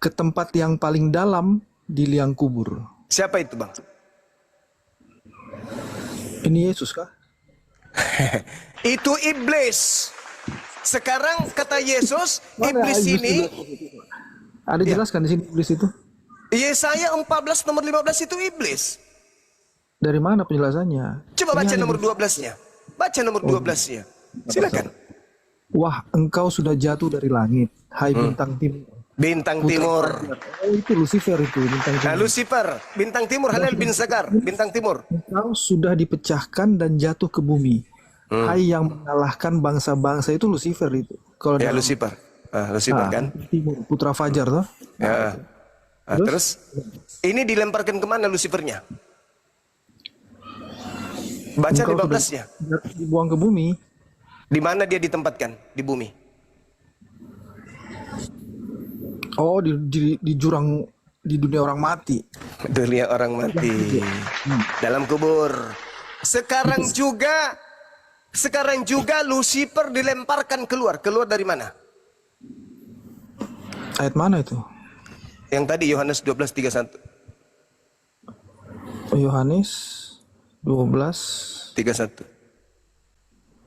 ke tempat yang paling dalam di liang kubur. Siapa itu, Bang? Ini Yesus kah? Itu iblis. Sekarang kata Yesus, Mana iblis iblis ini, itu? Ada ya, jelaskan di sini iblis itu? Yesaya 14 nomor 15 itu iblis. Dari mana penjelasannya? Coba Ini baca hanya nomor di- 12-nya. Baca nomor 12-nya. Silakan. Wah, engkau sudah jatuh dari langit, hai bintang timur. Bintang Putra timur. Fajar. Oh, itu Lucifer itu, bintang Nah, timur. Lucifer, bintang timur, Halil bin Sagar, bintang timur. Engkau sudah dipecahkan dan jatuh ke bumi. Hai yang mengalahkan bangsa-bangsa, itu Lucifer itu. Kalau Ya, dalam Lucifer. Lucifer kan? bintang timur, Putra Fajar toh. Ya. Terus ini dilemparkan kemana Lucifernya? Baca Engkau sudah 15-nya. dibuang ke bumi. Di mana dia ditempatkan? Di bumi. Oh, di jurang, di dunia orang mati. Dunia orang mati. Dalam kubur. Sekarang juga Lucifer dilemparkan keluar. Keluar dari mana? Ayat mana itu? Yang tadi Yohanes 12:31. Yohanes 12. 31.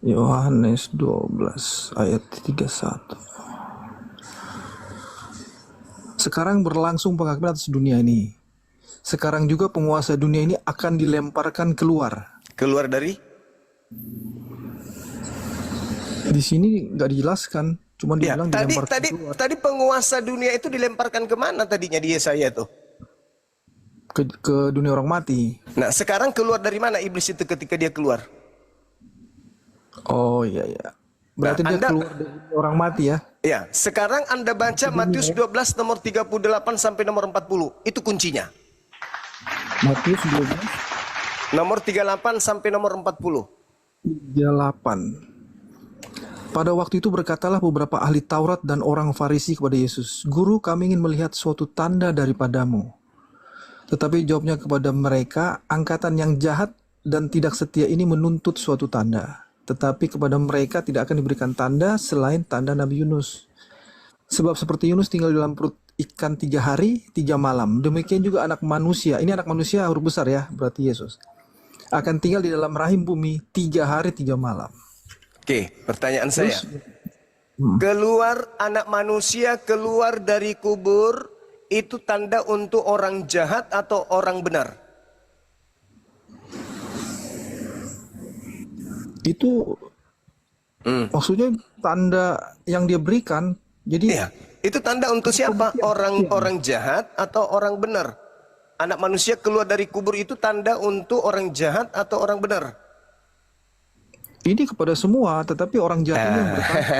Yohanes 12 ayat 31. Sekarang berlangsung penghakiman atas dunia ini. Sekarang juga penguasa dunia ini akan dilemparkan keluar. Keluar dari? Di sini nggak dijelaskan, cuma Ya, dibilang tadi dilemparkan tadi keluar tadi penguasa dunia itu dilemparkan kemana tadinya di Yesaya itu? ke dunia orang mati. Nah, sekarang keluar dari mana iblis itu ketika dia keluar? Oh iya ya. Berarti Nah, dia Anda, keluar dari dunia orang mati ya. ya, sekarang Anda baca Matius 12 nomor 38 sampai nomor 40. Itu kuncinya. Matius 12 Nomor 38 sampai nomor 40. 38. Pada waktu itu berkatalah beberapa ahli Taurat dan orang Farisi kepada Yesus, "Guru, kami ingin melihat suatu tanda daripadamu." Tetapi jawabnya kepada mereka, "Angkatan yang jahat dan tidak setia ini menuntut suatu tanda. Tetapi kepada mereka tidak akan diberikan tanda selain tanda Nabi Yunus. Sebab seperti Yunus tinggal di dalam perut ikan 3 hari 3 malam, demikian juga anak manusia." Ini anak manusia huruf besar ya, berarti Yesus. "Akan tinggal di dalam rahim bumi 3 hari 3 malam." Oke, pertanyaan saya. Terus Keluar anak manusia keluar dari kubur itu tanda untuk orang jahat atau orang benar? itu maksudnya tanda yang dia berikan. Jadi Iya. Itu tanda untuk siapa? Orang-orang jahat atau orang benar? Anak manusia keluar dari kubur itu tanda untuk orang jahat atau orang benar? ini kepada semua, tetapi orang jahat ini yang bertanya.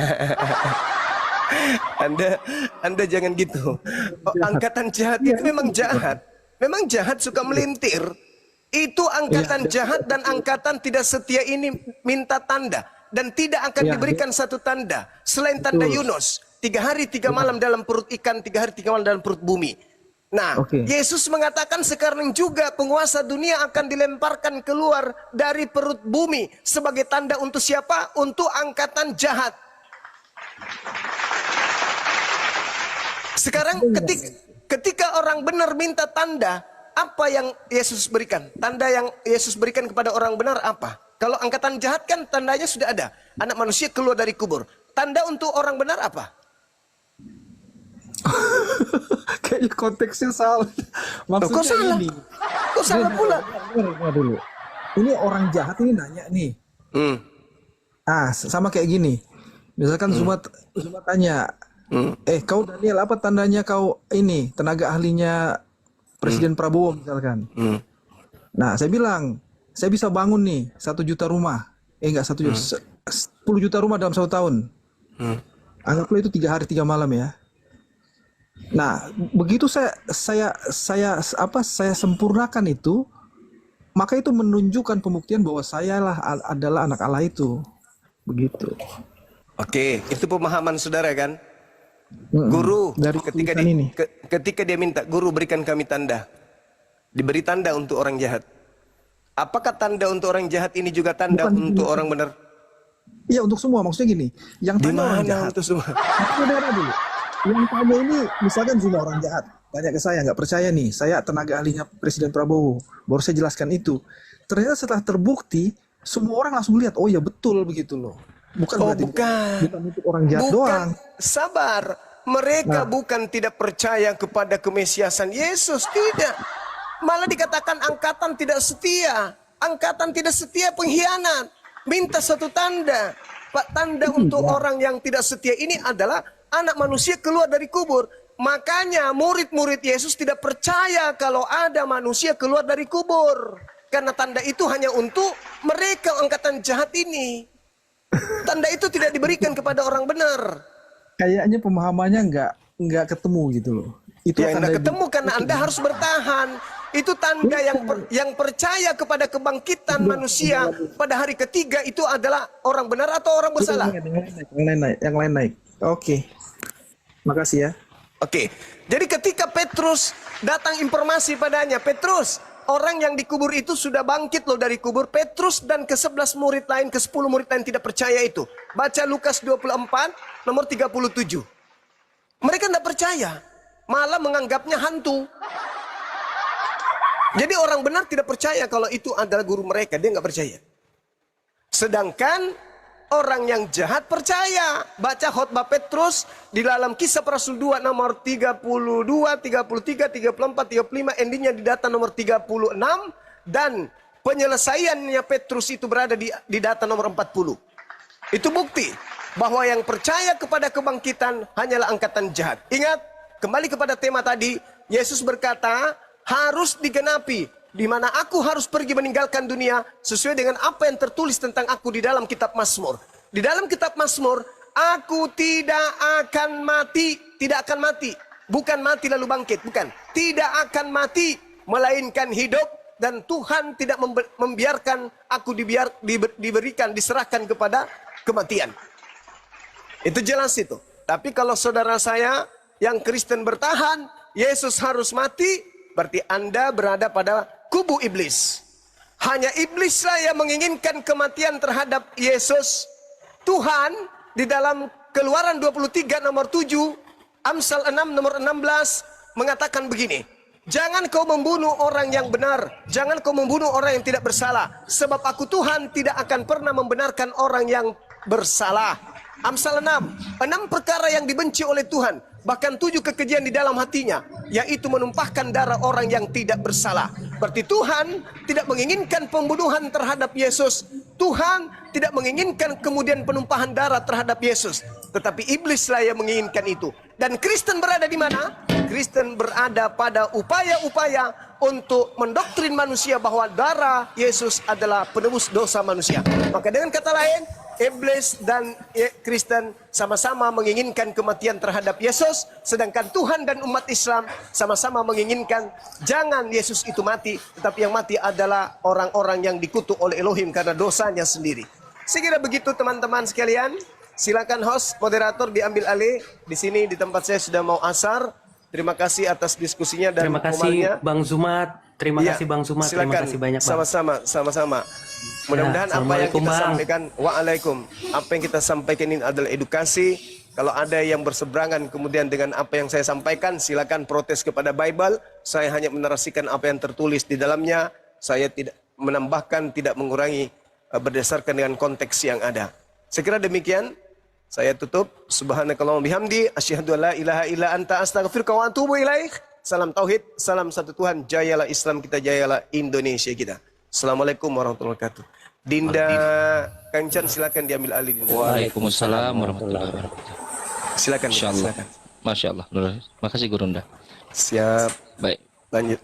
Anda jangan gitu. Oh, angkatan jahat itu memang jahat. Memang jahat suka melintir. Itu angkatan jahat dan angkatan tidak setia ini minta tanda. Dan tidak akan diberikan satu tanda. Selain tanda Yunus. 3 hari 3 malam dalam perut ikan, 3 hari 3 malam dalam perut bumi. Nah, Yesus mengatakan sekarang juga penguasa dunia akan dilemparkan keluar dari perut bumi. Sebagai tanda untuk siapa? Untuk angkatan jahat. Sekarang ketika orang benar minta tanda, apa yang Yesus berikan? Tanda yang Yesus berikan kepada orang benar apa? Kalau angkatan jahat kan tandanya sudah ada. Anak manusia keluar dari kubur. Tanda untuk orang benar apa? Kayaknya konteksnya salah. Maksudnya Kok salah? ini. Kok salah pula? Dengar dulu. Ini orang jahat ini nanya nih. Sama kayak gini. Misalkan Zuma tanya, kau Daniel, apa tandanya kau ini tenaga ahlinya Presiden Prabowo misalkan. Nah, saya bilang, saya bisa bangun nih 1 juta rumah. Enggak 1 juta, 10 juta rumah dalam 1 tahun. Anggaplah itu 3 hari 3 malam ya. Nah, begitu saya sempurnakan itu, maka itu menunjukkan pembuktian bahwa saya adalah anak Allah itu. Begitu. Oke, itu pemahaman saudara kan? Guru, Dari ketika dia minta, "Guru berikan kami tanda." Diberi tanda untuk orang jahat. Apakah tanda untuk orang jahat ini juga tanda untuk orang benar? Iya, untuk semua. Maksudnya gini, yang Di tanda orang mana jahat. untuk semua? Saudara dulu. Yang tanya ini misalkan cuma orang jahat, tanya ke saya, nggak percaya nih, saya tenaga ahlinya Presiden Prabowo, baru saya jelaskan itu. Ternyata setelah terbukti, semua orang langsung lihat, oh ya betul begitu loh. Bukan Oh, berarti bukan. bukan untuk orang jahat Bukan. doang. Sabar. Mereka Nah. bukan tidak percaya kepada kemesiasan Yesus. Tidak. Malah dikatakan angkatan tidak setia. Angkatan tidak setia pengkhianat. Minta satu tanda. Pak, tanda untuk orang yang tidak setia ini adalah anak manusia keluar dari kubur. Makanya murid-murid Yesus tidak percaya kalau ada manusia keluar dari kubur. Karena tanda itu hanya untuk mereka angkatan jahat ini. Tanda itu tidak diberikan kepada orang benar. Kayaknya pemahamannya nggak ketemu gitu loh. Itu Ya, tanda Anda ketemu karena Anda harus bertahan. Itu tanda yang percaya kepada kebangkitan manusia pada hari ketiga itu adalah orang benar atau orang bersalah. Yang lain naik. Oke. Makasih ya. Oke. Jadi ketika Petrus datang informasi padanya, Petrus, orang yang dikubur itu sudah bangkit loh dari kubur. Petrus dan ke-11 murid lain, ke-10 murid lain tidak percaya itu. Baca Lukas 24 nomor 37. Mereka tidak percaya, malah menganggapnya hantu. Jadi orang benar tidak percaya kalau itu adalah guru mereka, dia nggak percaya. Sedangkan orang yang jahat percaya. Baca khotbah Petrus di dalam Kisah Para Rasul 2 nomor 32, 33, 34, 35, endingnya di data nomor 36 dan penyelesaiannya Petrus itu berada di data nomor 40. Itu bukti bahwa yang percaya kepada kebangkitan hanyalah angkatan jahat. Ingat, kembali kepada tema tadi, Yesus berkata, harus digenapi, di mana aku harus pergi meninggalkan dunia sesuai dengan apa yang tertulis tentang aku di dalam kitab Mazmur. Di dalam kitab Mazmur, aku tidak akan mati, bukan mati lalu bangkit, bukan, tidak akan mati, melainkan hidup, dan Tuhan tidak membiarkan aku diserahkan kepada kematian. Itu jelas itu. Tapi kalau saudara saya yang Kristen bertahan, Yesus harus mati, berarti Anda berada pada kubu iblis. Hanya iblislah yang menginginkan kematian terhadap Yesus. Tuhan di dalam Keluaran 23 nomor 7, Amsal 6 nomor 16 mengatakan begini. Jangan kau membunuh orang yang benar, jangan kau membunuh orang yang tidak bersalah, sebab aku Tuhan tidak akan pernah membenarkan orang yang bersalah. Amsal 6 perkara yang dibenci oleh Tuhan, bahkan 7 kekejian di dalam hatinya, yaitu menumpahkan darah orang yang tidak bersalah. Berarti Tuhan tidak menginginkan pembunuhan terhadap Yesus. Tuhan tidak menginginkan kemudian penumpahan darah terhadap Yesus. Tetapi iblislah yang menginginkan itu. Dan Kristen berada di mana? Kristen berada pada upaya-upaya untuk mendoktrin manusia bahwa darah Yesus adalah penebus dosa manusia. Maka dengan kata lain, iblis dan Kristen sama-sama menginginkan kematian terhadap Yesus, sedangkan Tuhan dan umat Islam sama-sama menginginkan jangan Yesus itu mati, tetapi yang mati adalah orang-orang yang dikutuk oleh Elohim karena dosanya sendiri. Sekira begitu teman-teman sekalian. Silakan host, moderator diambil alih. Di sini di tempat saya sudah mau asar. Terima kasih atas diskusinya dan Terima kasih Bang Zumat. Terima kasih Bang Zumat. Silakan. Terima kasih banyak Bang. Sama-sama. Mudah-mudahan apa yang kita Bang. sampaikan, waalaikum. Apa yang kita sampaikan ini adalah edukasi. Kalau ada yang berseberangan kemudian dengan apa yang saya sampaikan, silakan protes kepada Bible. Saya hanya menarasikan apa yang tertulis di dalamnya. Saya tidak menambahkan, tidak mengurangi berdasarkan dengan konteks yang ada. Sekira demikian. Saya tutup. Subhanakallahumma bihamdi, asyhadu an la ilaha illa anta, astaghfiruka wa atubu ilaik. Salam tauhid, salam satu Tuhan. Jayalah Islam kita, jayalah Indonesia kita. Assalamualaikum warahmatullahi wabarakatuh. Dinda Kancan silakan diambil alih Dinda. Waalaikumsalam warahmatullahi wabarakatuh. Silakan. Insyaallah. Silakan. Masya Allah. Makasih Gurunda. Siap. Baik.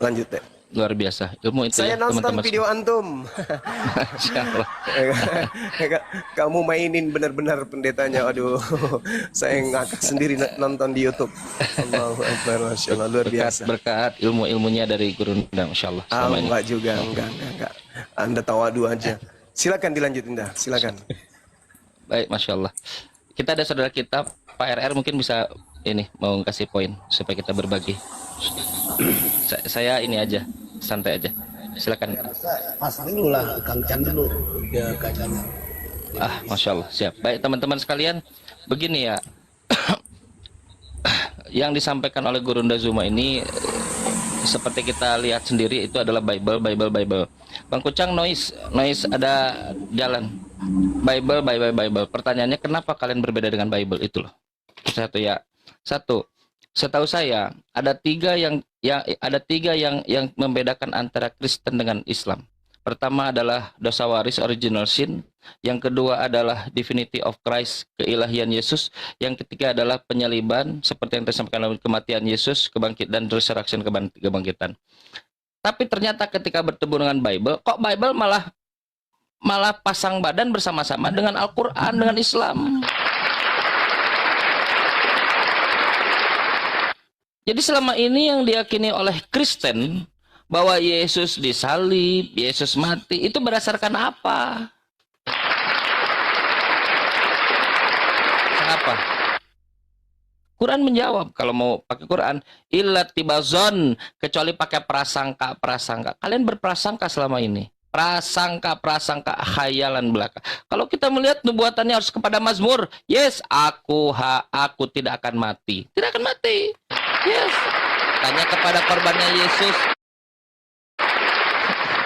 Lanjut deh. Luar biasa. Ilmu itu Saya ya nonton teman-teman. video antum. Masya Allah. Kamu mainin benar-benar pendetanya. Aduh, saya ngakak sendiri nonton di YouTube. Allahu Akbar, Masya Allah, luar biasa. Berkat ilmu-ilmunya dari Gurunda. Masya Allah. Ah, Selama ini. enggak juga, enggak. Anda tawadu aja. Silakan dilanjutin dah, silakan. Baik, Masya Allah. Kita ada saudara kita, Pak RR mungkin bisa ini mau kasih poin supaya kita berbagi. Saya ini aja, santai aja. Silakan. Pasang dulu lah, Kang Chan dulu dia kacanya. Masya Allah, siap. Baik teman-teman sekalian, begini ya. yang disampaikan oleh Gurunda Zuma ini seperti kita lihat sendiri itu adalah Bible. Bang Kucang, noise ada jalan. Bible. Pertanyaannya, kenapa kalian berbeda dengan Bible itu loh? Satu ya. Satu. Setahu saya ada tiga yang membedakan antara Kristen dengan Islam. Pertama adalah dosa waris, original sin. Yang kedua adalah divinity of Christ, keilahian Yesus. Yang ketiga adalah penyaliban, seperti yang disampaikan oleh kematian Yesus, dan resurrection, kebangkitan. Tapi ternyata ketika bertemu dengan Bible, kok Bible malah pasang badan bersama-sama dengan Al-Quran, dengan Islam. Jadi selama ini yang diyakini oleh Kristen bahwa Yesus disalib, Yesus mati, itu berdasarkan apa? Kenapa? Quran menjawab, kalau mau pakai Quran, illa tibazon, kecuali pakai prasangka. Kalian berprasangka selama ini. Prasangka, khayalan belaka. Kalau kita melihat nubuatannya harus kepada Mazmur, yes, aku tidak akan mati. Tidak akan mati. Yes. Tanya kepada korbannya Yesus,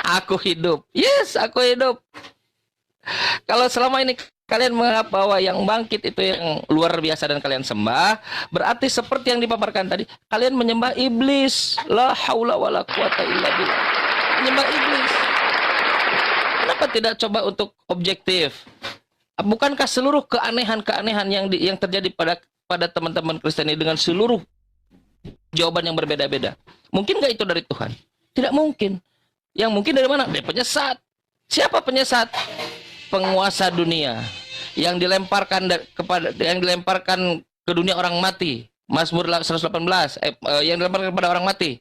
aku hidup. Yes, aku hidup. Kalau selama ini kalian menganggap bahwa yang bangkit itu yang luar biasa dan kalian sembah, berarti seperti yang dipaparkan tadi, kalian menyembah iblis. La haula wala quwata illa billah. Menyembah iblis. Kenapa tidak coba untuk objektif? Bukankah seluruh keanehan-keanehan yang terjadi pada teman-teman Kristen ini dengan seluruh jawaban yang berbeda-beda, mungkin nggak itu dari Tuhan? Tidak mungkin. Yang mungkin dari mana? Dari penyesat. Siapa penyesat? Penguasa dunia yang dilemparkan ke dunia orang mati. Mazmur 118 yang dilemparkan kepada orang mati.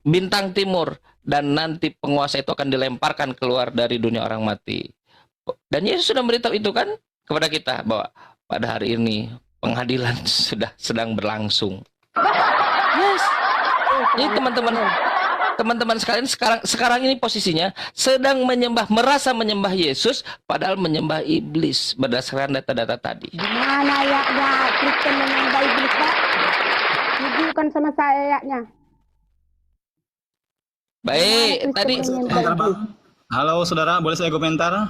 Bintang timur, dan nanti penguasa itu akan dilemparkan keluar dari dunia orang mati. Dan Yesus sudah memberitahu itu kan kepada kita, bahwa pada hari ini pengadilan sedang berlangsung. Yes. Jadi teman-teman sekalian, sekarang ini posisinya sedang merasa menyembah Yesus, padahal menyembah iblis berdasarkan data-data tadi. Gimana ayatnya Kristen menyembah iblis, Pak? Tunjukkan sama saya ayatnya. Baik, tadi. Halo saudara, boleh saya komentar?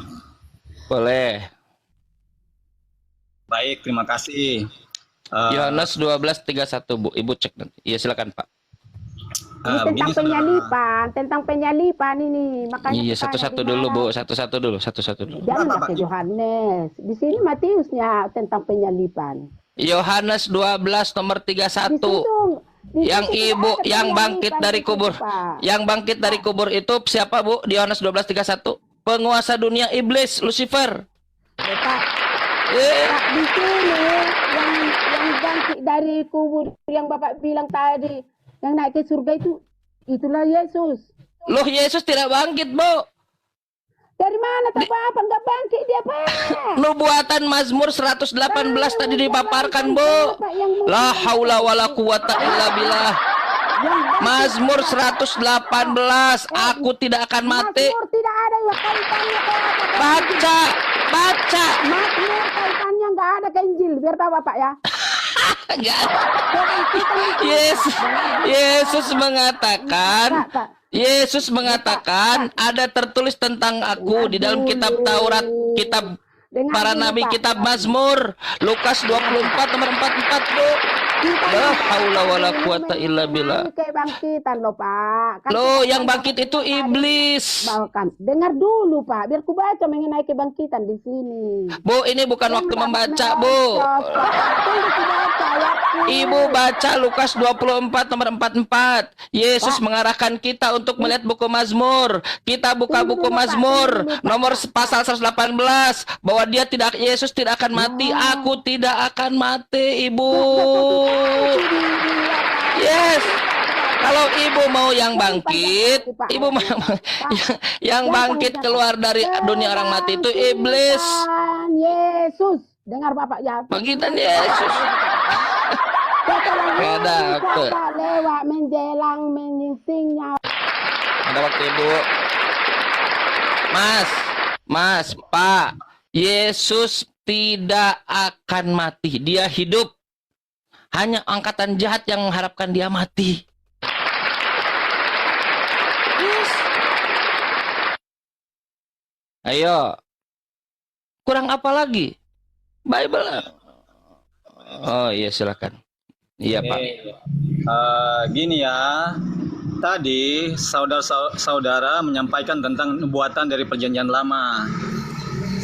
Boleh. Baik, terima kasih. Yohanes 12:31, Bu. Ibu cek nanti. Iya, silakan, Pak. Ini tentang penyalipan ini. Makanya iya, satu-satu dulu, Bu. Satu-satu dulu. Jangan pakai Yohanes. Di sini Matiusnya tentang penyalipan. Yohanes 12 nomor 31. Yang ibu yang bangkit dari kubur. Yang bangkit dari kubur itu siapa, Bu? Di Yohanes 12:31. Penguasa dunia iblis, Lucifer. Pak, di sini yang bangkit dari kubur yang Bapak bilang tadi, yang naik ke surga itulah Yesus. Loh, Yesus tidak bangkit, Bu. Dari mana tahu apa nggak bangkit dia, Pak? Nubuatan Mazmur 118 tadi dipaparkan, Bu. La haula wala quwata illa billah. Mazmur 118, aku tidak akan mati. Mazmur tidak ada ya kaitannya ke apa. Baca. Mazmur kaitannya nggak ada ke Injil, biar tahu Bapak ya. Enggak. Yesus mengatakan ada tertulis tentang aku di dalam kitab Taurat, kitab para nabi, kitab Mazmur, Lukas 24 nomor 44, Bu. La haula wala quwata illa billah. Kebangkitan loh, Pak. Loh, yang bangkit itu iblis. Bawakan. Dengar dulu, Pak, biar ku baca mengenai kebangkitan di sini. Bu, ini bukan waktu membaca, Bu. Ibu baca Lukas 24 nomor 44. Yesus mengarahkan kita untuk melihat buku Mazmur. Kita buka buku Mazmur nomor pasal 118 bahwa Yesus tidak akan mati, aku tidak akan mati, Ibu. Yes. Kalau ibu mau yang bangkit, ibu mau yang bangkit keluar dari dunia orang mati itu iblis. Yesus, dengar Bapak ya. Bangkitan Yesus. Ada waktu. Lewat menjelang menyingsingnya. Ada waktu, Ibu. Mas, Pak, Yesus tidak akan mati. Dia hidup. Hanya angkatan jahat yang mengharapkan dia mati. Yes. Ayo. Kurang apa lagi? Bible. Oh iya, silakan. Iya, Pak. Gini ya, tadi saudara-saudara menyampaikan tentang nubuatan dari perjanjian lama.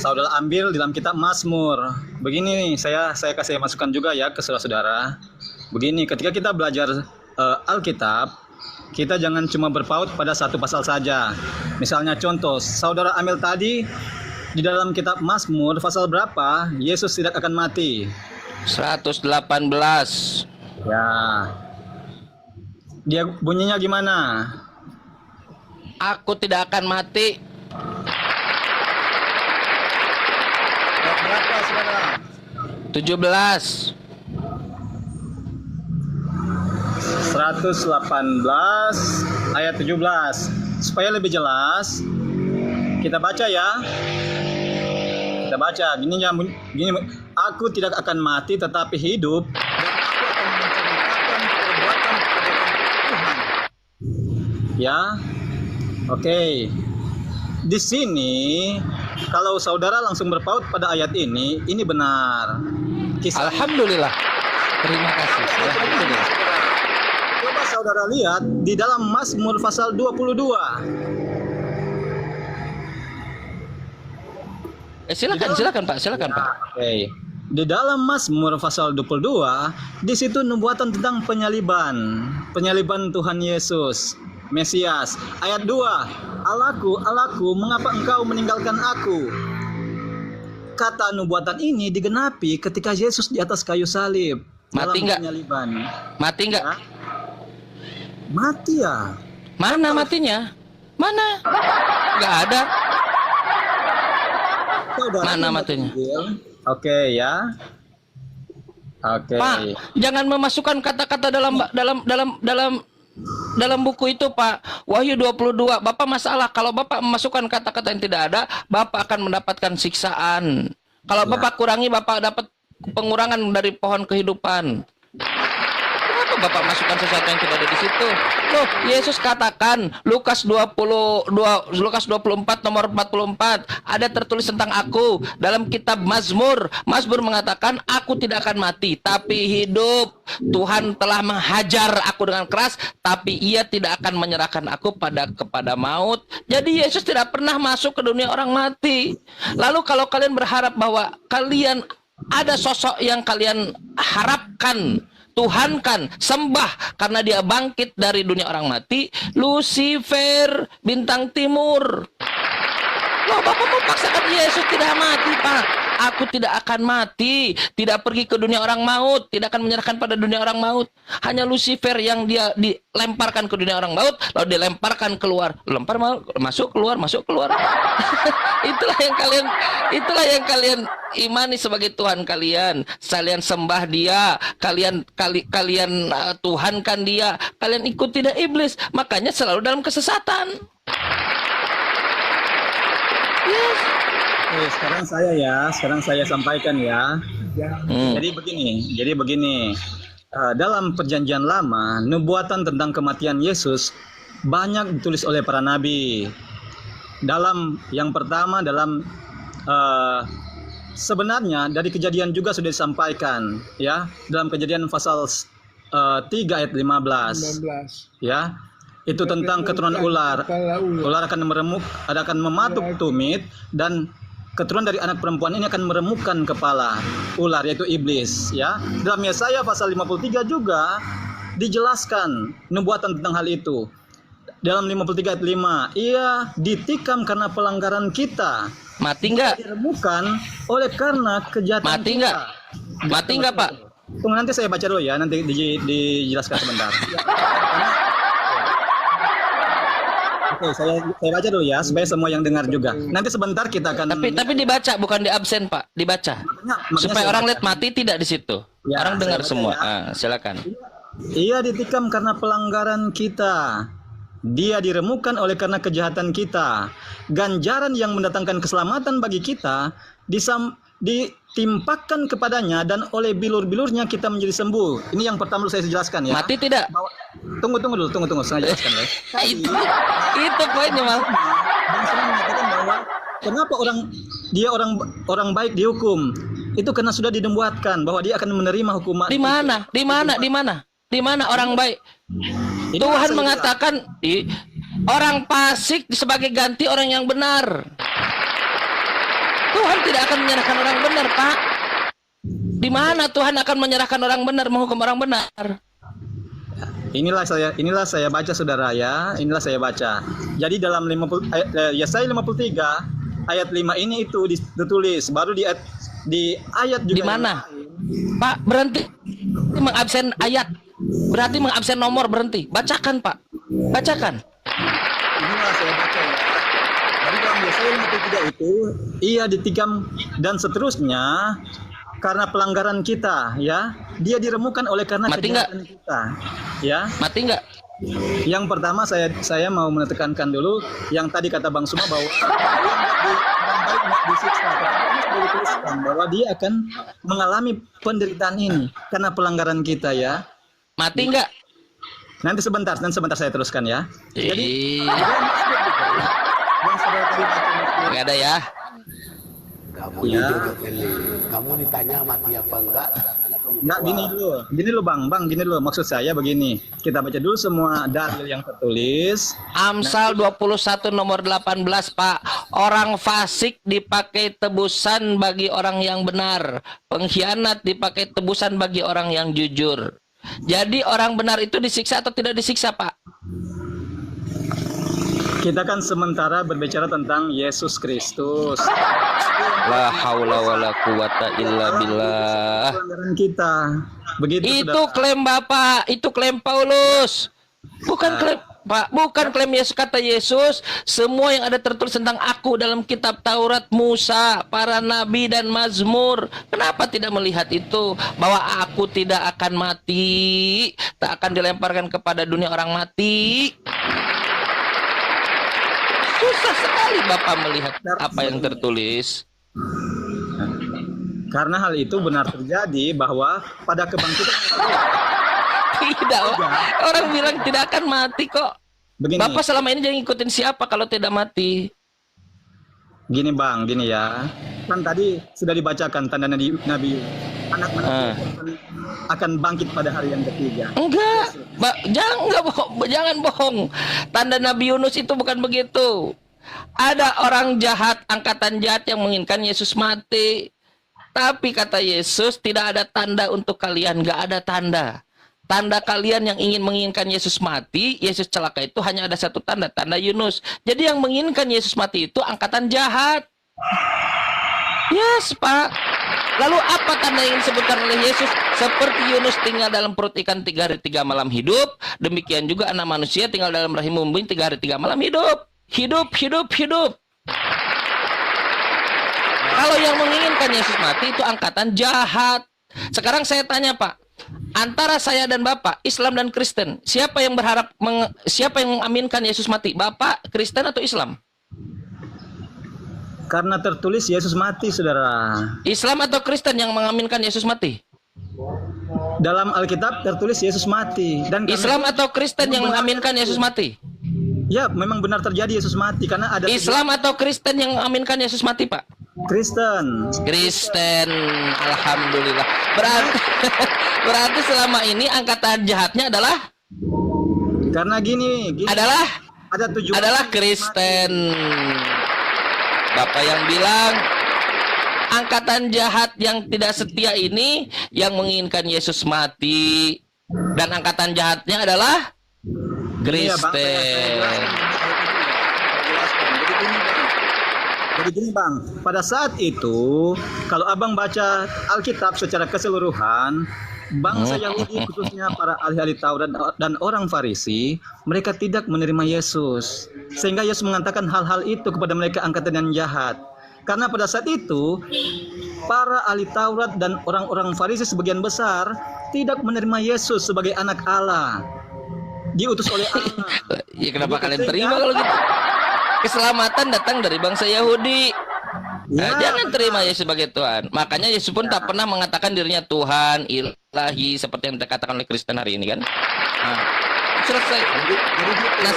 Saudara ambil dalam kitab Mazmur. Begini nih, saya kasih masukan juga ya ke saudara-saudara. Begini, ketika kita belajar Alkitab, kita jangan cuma berpaut pada satu pasal saja. Misalnya contoh, saudara ambil tadi di dalam kitab Mazmur pasal berapa Yesus tidak akan mati? 118. Ya. Dia bunyinya gimana? Aku tidak akan mati. Ayat berapa, saudara? 17. 118 ayat 17. Supaya lebih jelas, kita baca ya. Kita baca gini, aku tidak akan mati tetapi hidup, dan aku akan menceritakan perbuatan Tuhan. Ya. Oke. Di sini kalau saudara langsung berpaut pada ayat ini benar. Alhamdulillah. Terima kasih. Alhamdulillah. Coba saudara lihat di dalam Mazmur pasal 22. Silakan Pak, silakan Pak. Oke. Di dalam Mazmur pasal 22, di situ nubuatan tentang penyaliban Tuhan Yesus, Mesias. Ayat 2, Allahku, Allahku, mengapa engkau meninggalkan aku? Kata nubuatan ini digenapi ketika Yesus di atas kayu salib. Mati dalam nggak? penyaliban. Mati nggak? Ya. Mati ya? Mana matinya? Mana? Nggak ada. Saudara, Mana ini matinya? Injil. Oke ya. Oke. Pak, jangan memasukkan kata-kata dalam buku itu, Pak. Wahyu 22. Bapak masalah kalau Bapak memasukkan kata-kata yang tidak ada, Bapak akan mendapatkan siksaan. Kalau Bapak kurangi, Bapak dapat pengurangan dari pohon kehidupan. Kenapa Bapak masukkan sesuatu yang tidak ada di situ? Loh, Yesus katakan Lukas 24 nomor 44 ada tertulis tentang aku dalam kitab Mazmur. Mazmur mengatakan aku tidak akan mati tapi hidup. Tuhan telah menghajar aku dengan keras tapi ia tidak akan menyerahkan aku kepada maut. Jadi Yesus tidak pernah masuk ke dunia orang mati. Lalu kalau kalian berharap bahwa kalian ada sosok yang kalian harapkan, tuhankan, sembah karena dia bangkit dari dunia orang mati, Lucifer, bintang timur. Loh, Bapak memaksakan Yesus tidak mati, Pak. Aku tidak akan mati, tidak pergi ke dunia orang maut, tidak akan menyerahkan pada dunia orang maut. Hanya Lucifer yang dia dilemparkan ke dunia orang maut, lalu dilemparkan keluar. Masuk keluar. Itulah yang kalian imani sebagai Tuhan kalian. Kalian sembah dia, kalian tuhankan dia, kalian ikuti dia iblis. Makanya selalu dalam kesesatan. Yes. Sekarang saya sampaikan ya. Jadi begini. Dalam perjanjian lama, nubuatan tentang kematian Yesus banyak ditulis oleh para nabi. Yang pertama sebenarnya dari Kejadian juga sudah disampaikan ya, dalam Kejadian pasal 3 ayat 15. Ya. Itu tentang keturunan ular. Ular akan mematuk tumit dan keturunan dari anak perempuan ini akan meremukkan kepala ular, yaitu iblis. Ya, dalam Yesaya pasal 53 juga dijelaskan nubuatan tentang hal itu. Dalam 53 ayat 5, ia ditikam karena pelanggaran kita. Mati nggak? Diremukkan oleh karena kejahatan Mati kita. nggak? Mati nggak, Pak? Tunggu, nanti saya baca dulu ya, nanti dijelaskan sebentar. Oke, saya baca dulu ya supaya semua yang dengar juga. Nanti sebentar kita akan. Tapi dibaca, bukan di absen, Pak. Dibaca. Makanya Supaya orang lihat mati tidak di situ. Ya, Orang dengar saya semua. baca ya. Silakan. Ia ditikam karena pelanggaran kita. Dia diremukkan oleh karena kejahatan kita. Ganjaran yang mendatangkan keselamatan bagi kita ditimpakan kepadanya dan oleh bilur-bilurnya kita menjadi sembuh. Ini yang pertama dulu saya jelaskan ya. Mati tidak? Tunggu dulu, saya jelaskan ya. Itu poinnya mal. Bang Sumat mengatakan bahwa kenapa dia orang baik dihukum? Itu karena sudah dibuatkan bahwa dia akan menerima hukuman. Di mana orang baik? Tuhan mengatakan orang fasik sebagai ganti orang yang benar. Tuhan tidak akan menyerahkan orang benar, Pak. Di mana Tuhan akan menyerahkan orang benar, menghukum orang benar? Inilah saya baca saudara ya. Inilah saya baca. Jadi dalam Yesaya 53 ayat 5 ini itu ditulis, baru di ayat juga. Di mana? Pak, berhenti mengabsen ayat. Berarti mengabsen nomor, berhenti. Bacakan, Pak. Bacakan. Inilah saya baca ya. Jadi dalam Yesaya 53 itu ia ditikam dan seterusnya karena pelanggaran kita ya. Dia diremukkan oleh karena kejahatan kita. Ya. Mati enggak? Yang pertama saya mau menekankan dulu yang tadi kata Bang Suma bahwa orang baik tidak disiksa, tetapi ini sudah dituliskan bahwa dia akan mengalami penderitaan ini karena pelanggaran kita ya. Mati enggak? Nanti sebentar saya teruskan ya. Jadi Ih, yang saudara tadi baca enggak ada ya. Kamu juga Kelly. Kamu ditanya mati apa enggak? Enggak, gini dulu Bang, gini dulu. Maksud saya begini, kita baca dulu semua dalil yang tertulis. Amsal 21 nomor 18, Pak. Orang fasik dipakai tebusan bagi orang yang benar. Pengkhianat dipakai tebusan bagi orang yang jujur. Jadi orang benar itu disiksa atau tidak disiksa, Pak? Kita kan sementara berbicara tentang Yesus Kristus. La haula wala quwata illa billah. Pelanggaran kita. Begitu Itu saudara. klaim Bapak, itu klaim Paulus. Bukan klaim Pak, bukan klaim Yesus. Kata Yesus, semua yang ada tertulis tentang aku dalam kitab Taurat, Musa, para nabi dan Mazmur. Kenapa tidak melihat itu? Bahwa aku tidak akan mati, tak akan dilemparkan kepada dunia orang mati. Susah sekali Bapak melihat apa yang tertulis. Karena hal itu benar terjadi bahwa pada kebangkitan Tidak, orang bilang tidak akan mati kok. begini. Bapak selama ini jangan ngikutin siapa kalau tidak mati. Gini Bang, gini ya. Kan tadi sudah dibacakan tanda Nabi anak akan bangkit pada hari yang ketiga. Enggak, jangan bohong. Tanda Nabi Yunus itu bukan begitu. Ada orang jahat, angkatan jahat yang menginginkan Yesus mati. Tapi kata Yesus, tidak ada tanda untuk kalian, nggak ada tanda. Tanda kalian yang menginginkan Yesus mati, Yesus celaka itu hanya ada satu tanda, tanda Yunus. Jadi yang menginginkan Yesus mati itu angkatan jahat. Yes, Pak. Lalu apa tanda yang disebutkan oleh Yesus? Seperti Yunus tinggal dalam perut ikan 3 hari 3 malam hidup, demikian juga anak manusia tinggal dalam rahim umbi 3 hari 3 malam hidup. Hidup. Kalau yang menginginkan Yesus mati itu angkatan jahat. Sekarang saya tanya Pak, antara saya dan Bapak, Islam dan Kristen, siapa yang mengaminkan Yesus mati? Bapak, Kristen atau Islam? Karena tertulis Yesus mati, saudara. Islam atau Kristen yang mengaminkan Yesus mati? Dalam Alkitab tertulis Yesus mati. Dan Islam atau Kristen yang mengaminkan Yesus mati? Ya, memang benar terjadi Yesus mati karena ada Islam atau Kristen yang mengaminkan Yesus mati, Pak? Kristen. Kristen, alhamdulillah. Berarti selama ini angkatan jahatnya adalah Gini adalah ada tujuan adalah Kristen. Bapak yang bilang angkatan jahat yang tidak setia ini yang menginginkan Yesus mati, dan angkatan jahatnya adalah Kristen. Jadi gini Bang, pada saat itu kalau Abang baca Alkitab secara keseluruhan, bangsa Yahudi khususnya para ahli-ahli Taurat dan orang Farisi, mereka tidak menerima Yesus. Sehingga Yesus mengatakan hal-hal itu kepada mereka angkatan yang jahat. Karena pada saat itu para ahli Taurat dan orang-orang Farisi sebagian besar tidak menerima Yesus sebagai anak Allah, diutus oleh Allah. Ya kenapa kalian terima kalau gitu? Keselamatan datang dari bangsa Yahudi. Jangan terima Yesus sebagai Tuhan. Makanya Yesus pun tak pernah mengatakan dirinya Tuhan, ilahi, seperti yang dikatakan oleh Kristen hari ini kan. Nah, selesai. Nah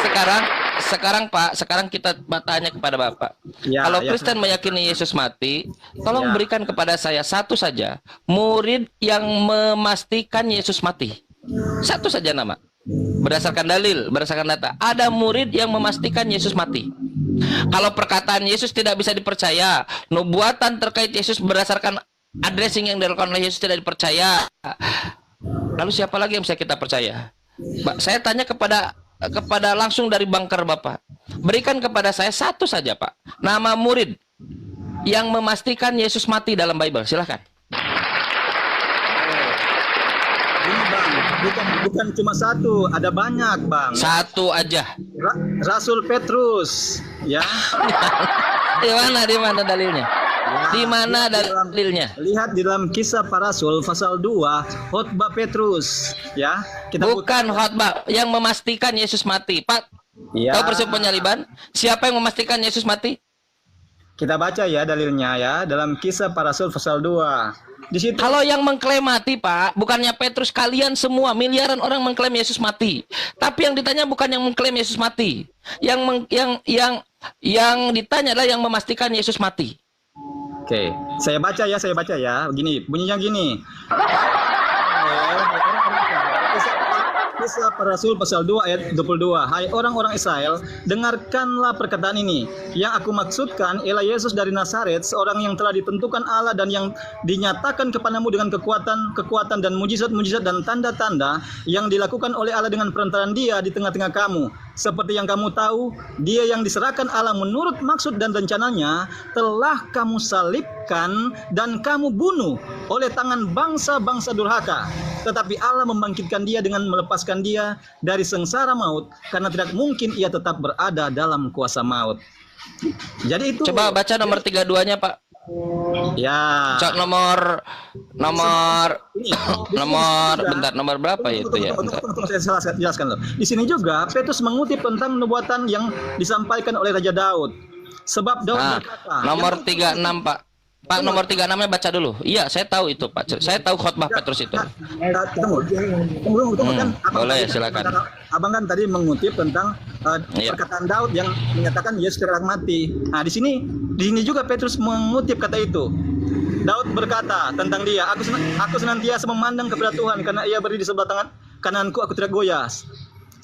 sekarang kita tanya kepada Bapak. Kalau Kristen meyakini Yesus mati, tolong berikan kepada saya satu saja murid yang memastikan Yesus mati. Satu saja nama. Berdasarkan dalil, berdasarkan data. Ada murid yang memastikan Yesus mati. Kalau perkataan Yesus tidak bisa dipercaya, nubuatan terkait Yesus berdasarkan addressing yang dilakukan oleh Yesus tidak dipercaya, lalu siapa lagi yang bisa kita percaya? Saya tanya kepada langsung dari bunker Bapak. Berikan kepada saya satu saja Pak, nama murid yang memastikan Yesus mati dalam Bible. Silahkan. Bukan cuma satu, ada banyak Bang. Satu aja. Rasul Petrus, ya. Di mana dalilnya? Di mana dalilnya? Lihat di dalam Kisah Para Rasul pasal 2, khotbah Petrus, ya. Bukan khotbah yang memastikan Yesus mati, Pak. Ya. Tahu peristiwa penyaliban? Siapa yang memastikan Yesus mati? Kita baca ya dalilnya ya dalam Kisah Para Rasul pasal 2. Di situ. Kalau yang mengklaim mati, Pak, bukannya Petrus, kalian semua miliaran orang mengklaim Yesus mati. Tapi yang ditanya bukan yang mengklaim Yesus mati. Yang ditanya adalah yang memastikan Yesus mati. Oke, saya baca ya. Begini, bunyinya gini. Kisah Para Rasul pasal 2 ayat 22. Hai orang-orang Israel, dengarkanlah perkataan ini. Yang aku maksudkan ialah Yesus dari Nazaret, seorang yang telah ditentukan Allah dan yang dinyatakan kepadamu dengan kekuatan dan mujizat-mujizat dan tanda-tanda yang dilakukan oleh Allah dengan perantaraan Dia di tengah-tengah kamu. Seperti yang kamu tahu, Dia yang diserahkan Allah menurut maksud dan rencananya telah kamu salibkan dan kamu bunuh oleh tangan bangsa-bangsa durhaka. Tetapi Allah membangkitkan Dia dengan melepaskan Dia dari sengsara maut, karena tidak mungkin Ia tetap berada dalam kuasa maut. Jadi itu. Coba baca nomor 32-nya, Pak. Ya. Cok nomor nomor berapa ya itu ya? Saya jelaskan loh. Di sini juga Petrus mengutip tentang nubuatan yang disampaikan oleh Raja Daud. Sebab Daud berkata, nomor 36, Pak. Pak, nomor 36-nya baca dulu. Iya, saya tahu itu, Pak. Saya tahu khotbah Petrus itu. Tunggu kan. Boleh, silakan. Abang kan tadi mengutip tentang perkataan Daud yang menyatakan Yesus tidak mati. Nah, di sini juga Petrus mengutip kata itu. Daud berkata tentang dia, aku senantiasa memandang kepada Tuhan karena Ia berdiri di sebelah tangan kananku, aku tidak goyah.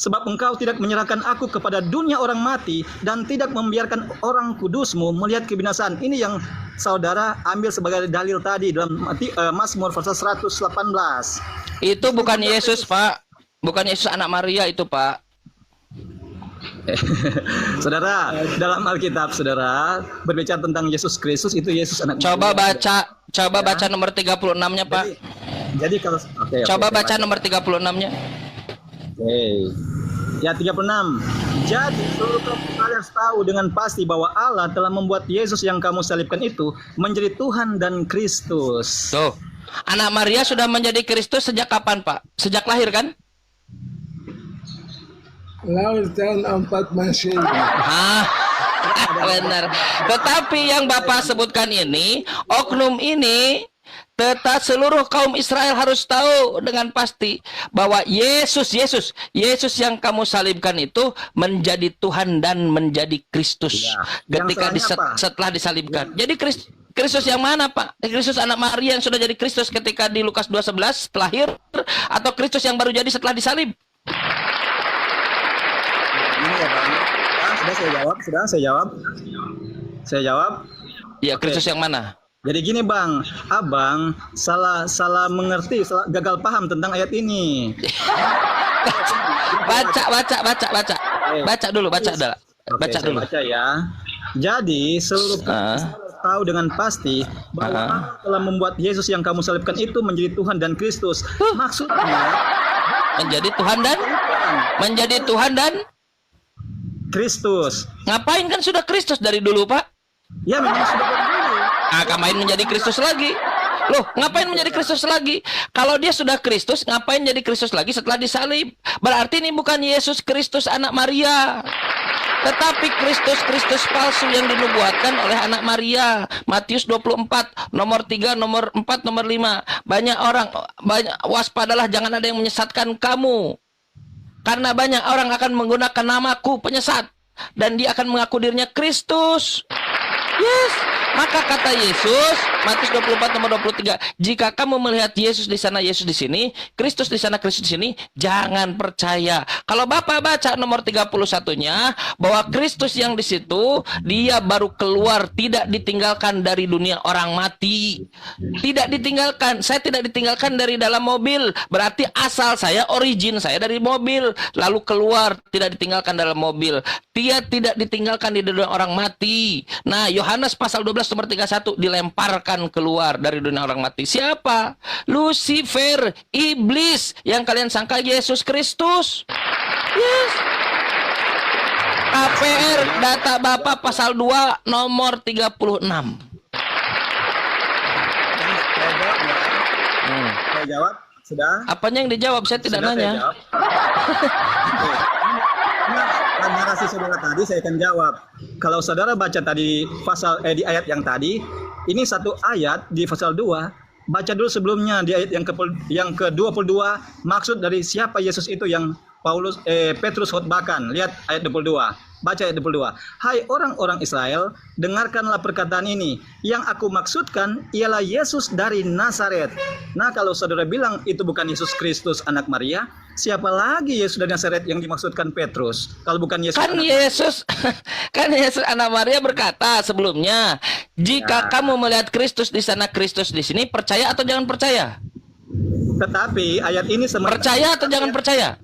Sebab engkau tidak menyerahkan aku kepada dunia orang mati dan tidak membiarkan orang kudusmu melihat kebinasaan. Ini yang saudara ambil sebagai dalil tadi dalam Mazmur pasal 118. Itu bukan Yesus, Pak. Bukan Yesus anak Maria itu, Pak. Saudara, dalam Alkitab saudara berbicara tentang Yesus Kristus, itu Yesus anak Coba Maria. baca nomor 36-nya, Pak. Jadi kalau coba baca nomor 36-nya. Ya 36. Jadi seluruh kamu harus tahu dengan pasti bahwa Allah telah membuat Yesus yang kamu salibkan itu menjadi Tuhan dan Kristus. Tuh. Anak Maria sudah menjadi Kristus sejak kapan, Pak? Sejak lahir kan? Lahir tahun 4 Masehi. Benar. Tetapi yang Bapak sebutkan ini, oknum ini, tetap seluruh kaum Israel harus tahu dengan pasti bahwa Yesus yang kamu salibkan itu menjadi Tuhan dan menjadi Kristus ketika setelah disalibkan. Jadi Kristus yang mana, Pak? Kristus anak Maria yang sudah jadi Kristus ketika di Lukas 2:11 setelah lahir, atau Kristus yang baru jadi setelah disalib? Ini ya, Bang. Sudah saya jawab. Ya, Kristus yang mana? Jadi gini Bang, Abang salah mengerti, gagal paham tentang ayat ini. Baca dulu. Baca dulu ya. Jadi seluruh tahu dengan pasti bahwa Allah telah membuat Yesus yang kamu salibkan itu menjadi Tuhan dan Kristus. Maksudnya menjadi Tuhan dan Kristus. Ngapain, kan sudah Kristus dari dulu, Pak? Ya memang sudah dari dulu. Ngapain menjadi Kristus lagi? Loh, ngapain menjadi Kristus lagi? Kalau dia sudah Kristus, ngapain jadi Kristus lagi setelah disalib? Berarti ini bukan Yesus Kristus anak Maria. Tetapi Kristus palsu yang dinubuatkan oleh anak Maria. Matius 24, nomor 3, nomor 4, nomor 5. Banyak waspadalah jangan ada yang menyesatkan kamu. Karena banyak orang akan menggunakan namaku penyesat. Dan dia akan mengaku dirinya Kristus. Yes. Maka kata Yesus, Matius 24 nomor 23, jika kamu melihat Yesus di sana, Yesus di sini, Kristus di sana, Kristus di sini, jangan percaya. Kalau Bapak baca nomor 31-nya, bahwa Kristus yang di situ, dia baru keluar, tidak ditinggalkan dari dunia orang mati. Tidak ditinggalkan, saya tidak ditinggalkan dari dalam mobil, berarti asal saya, origin saya dari mobil, lalu keluar, tidak ditinggalkan dalam mobil. Dia tidak ditinggalkan di dunia orang mati. Nah, Yohanes pasal 12 nomor 31 dilemparkan keluar dari dunia orang mati. Siapa? Lucifer, iblis yang kalian sangka Yesus Kristus. Yes. KPR data Bapak pasal 2 nomor 36. Saya jawab, sudah. Apanya yang dijawab? Saya tidak Sudah nanya. saya jawab. Oke. Nah, narasi saudara tadi saya akan jawab. Kalau saudara baca tadi di ayat yang tadi, ini satu ayat di pasal 2. Baca dulu sebelumnya di ayat yang ke-22, maksud dari siapa Yesus itu yang Petrus khotbahkan. Lihat ayat 22. Baca ayat 22. Hai orang-orang Israel, dengarkanlah perkataan ini. Yang aku maksudkan ialah Yesus dari Nazaret. Nah, kalau saudara bilang itu bukan Yesus Kristus anak Maria, siapa lagi Yesus dari Nazaret yang dimaksudkan Petrus? Kalau bukan Yesus Kan Yesus anak Maria berkata sebelumnya, jika kamu melihat Kristus di sana, Kristus di sini, percaya atau jangan percaya? Tetapi ayat ini Percaya atau jangan percaya?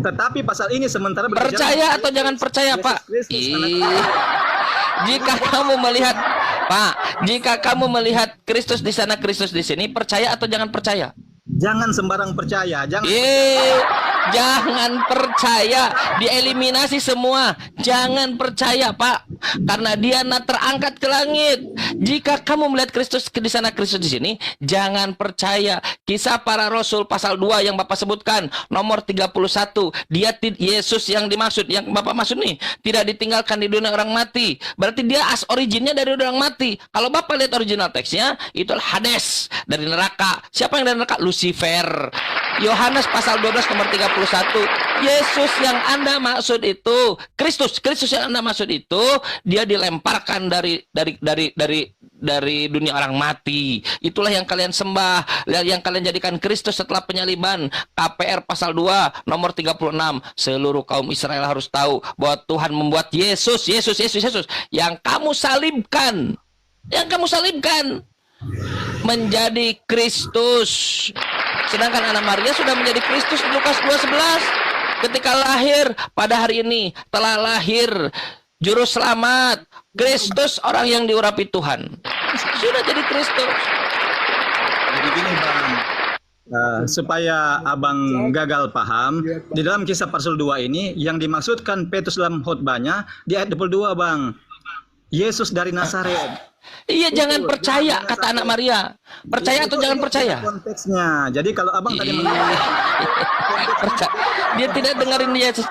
Tetapi pasal ini sementara berbicara Percaya atau jangan percaya, Pak? Jika kamu melihat, Pak, jika kamu melihat Kristus di sana, Kristus di sini, percaya atau jangan percaya? Jangan sembarang percaya, jangan percaya, dieliminasi semua. Jangan percaya, Pak, karena dia terangkat ke langit. Jika kamu melihat Kristus di sana, Kristus di sini, jangan percaya. Kisah para Rasul pasal 2 yang Bapak sebutkan, nomor 31. Dia Yesus yang dimaksud, yang Bapak maksud nih, tidak ditinggalkan di dunia orang mati. Berarti dia originnya dari orang mati. Kalau Bapak lihat original teksnya, itu Hades, dari neraka. Siapa yang dari neraka? Lucifer. Yohanes pasal 12 nomor 31. Yesus yang Anda maksud itu, Kristus yang Anda maksud itu, dia dilemparkan dari dunia orang mati. Itulah yang kalian sembah, yang kalian jadikan Kristus setelah penyaliban. KPR pasal 2 nomor 36. Seluruh kaum Israel harus tahu bahwa Tuhan membuat Yesus yang kamu salibkan menjadi Kristus. Sedangkan anak Maria sudah menjadi Kristus di Lukas 2:11. Ketika lahir pada hari ini telah lahir juru selamat, Kristus, orang yang diurapi Tuhan. Sudah jadi Kristus. Jadi gini, Bang. Supaya abang gagal paham, di dalam kisah pasal 2 ini yang dimaksudkan Petrus dalam khotbahnya di ayat 22, Bang. Yesus dari Nazaret. Iya, jangan percaya kata anak Maria. Percaya atau jangan percaya? Konteksnya. Jadi kalau abang tadi dia tidak dengerin Yesus.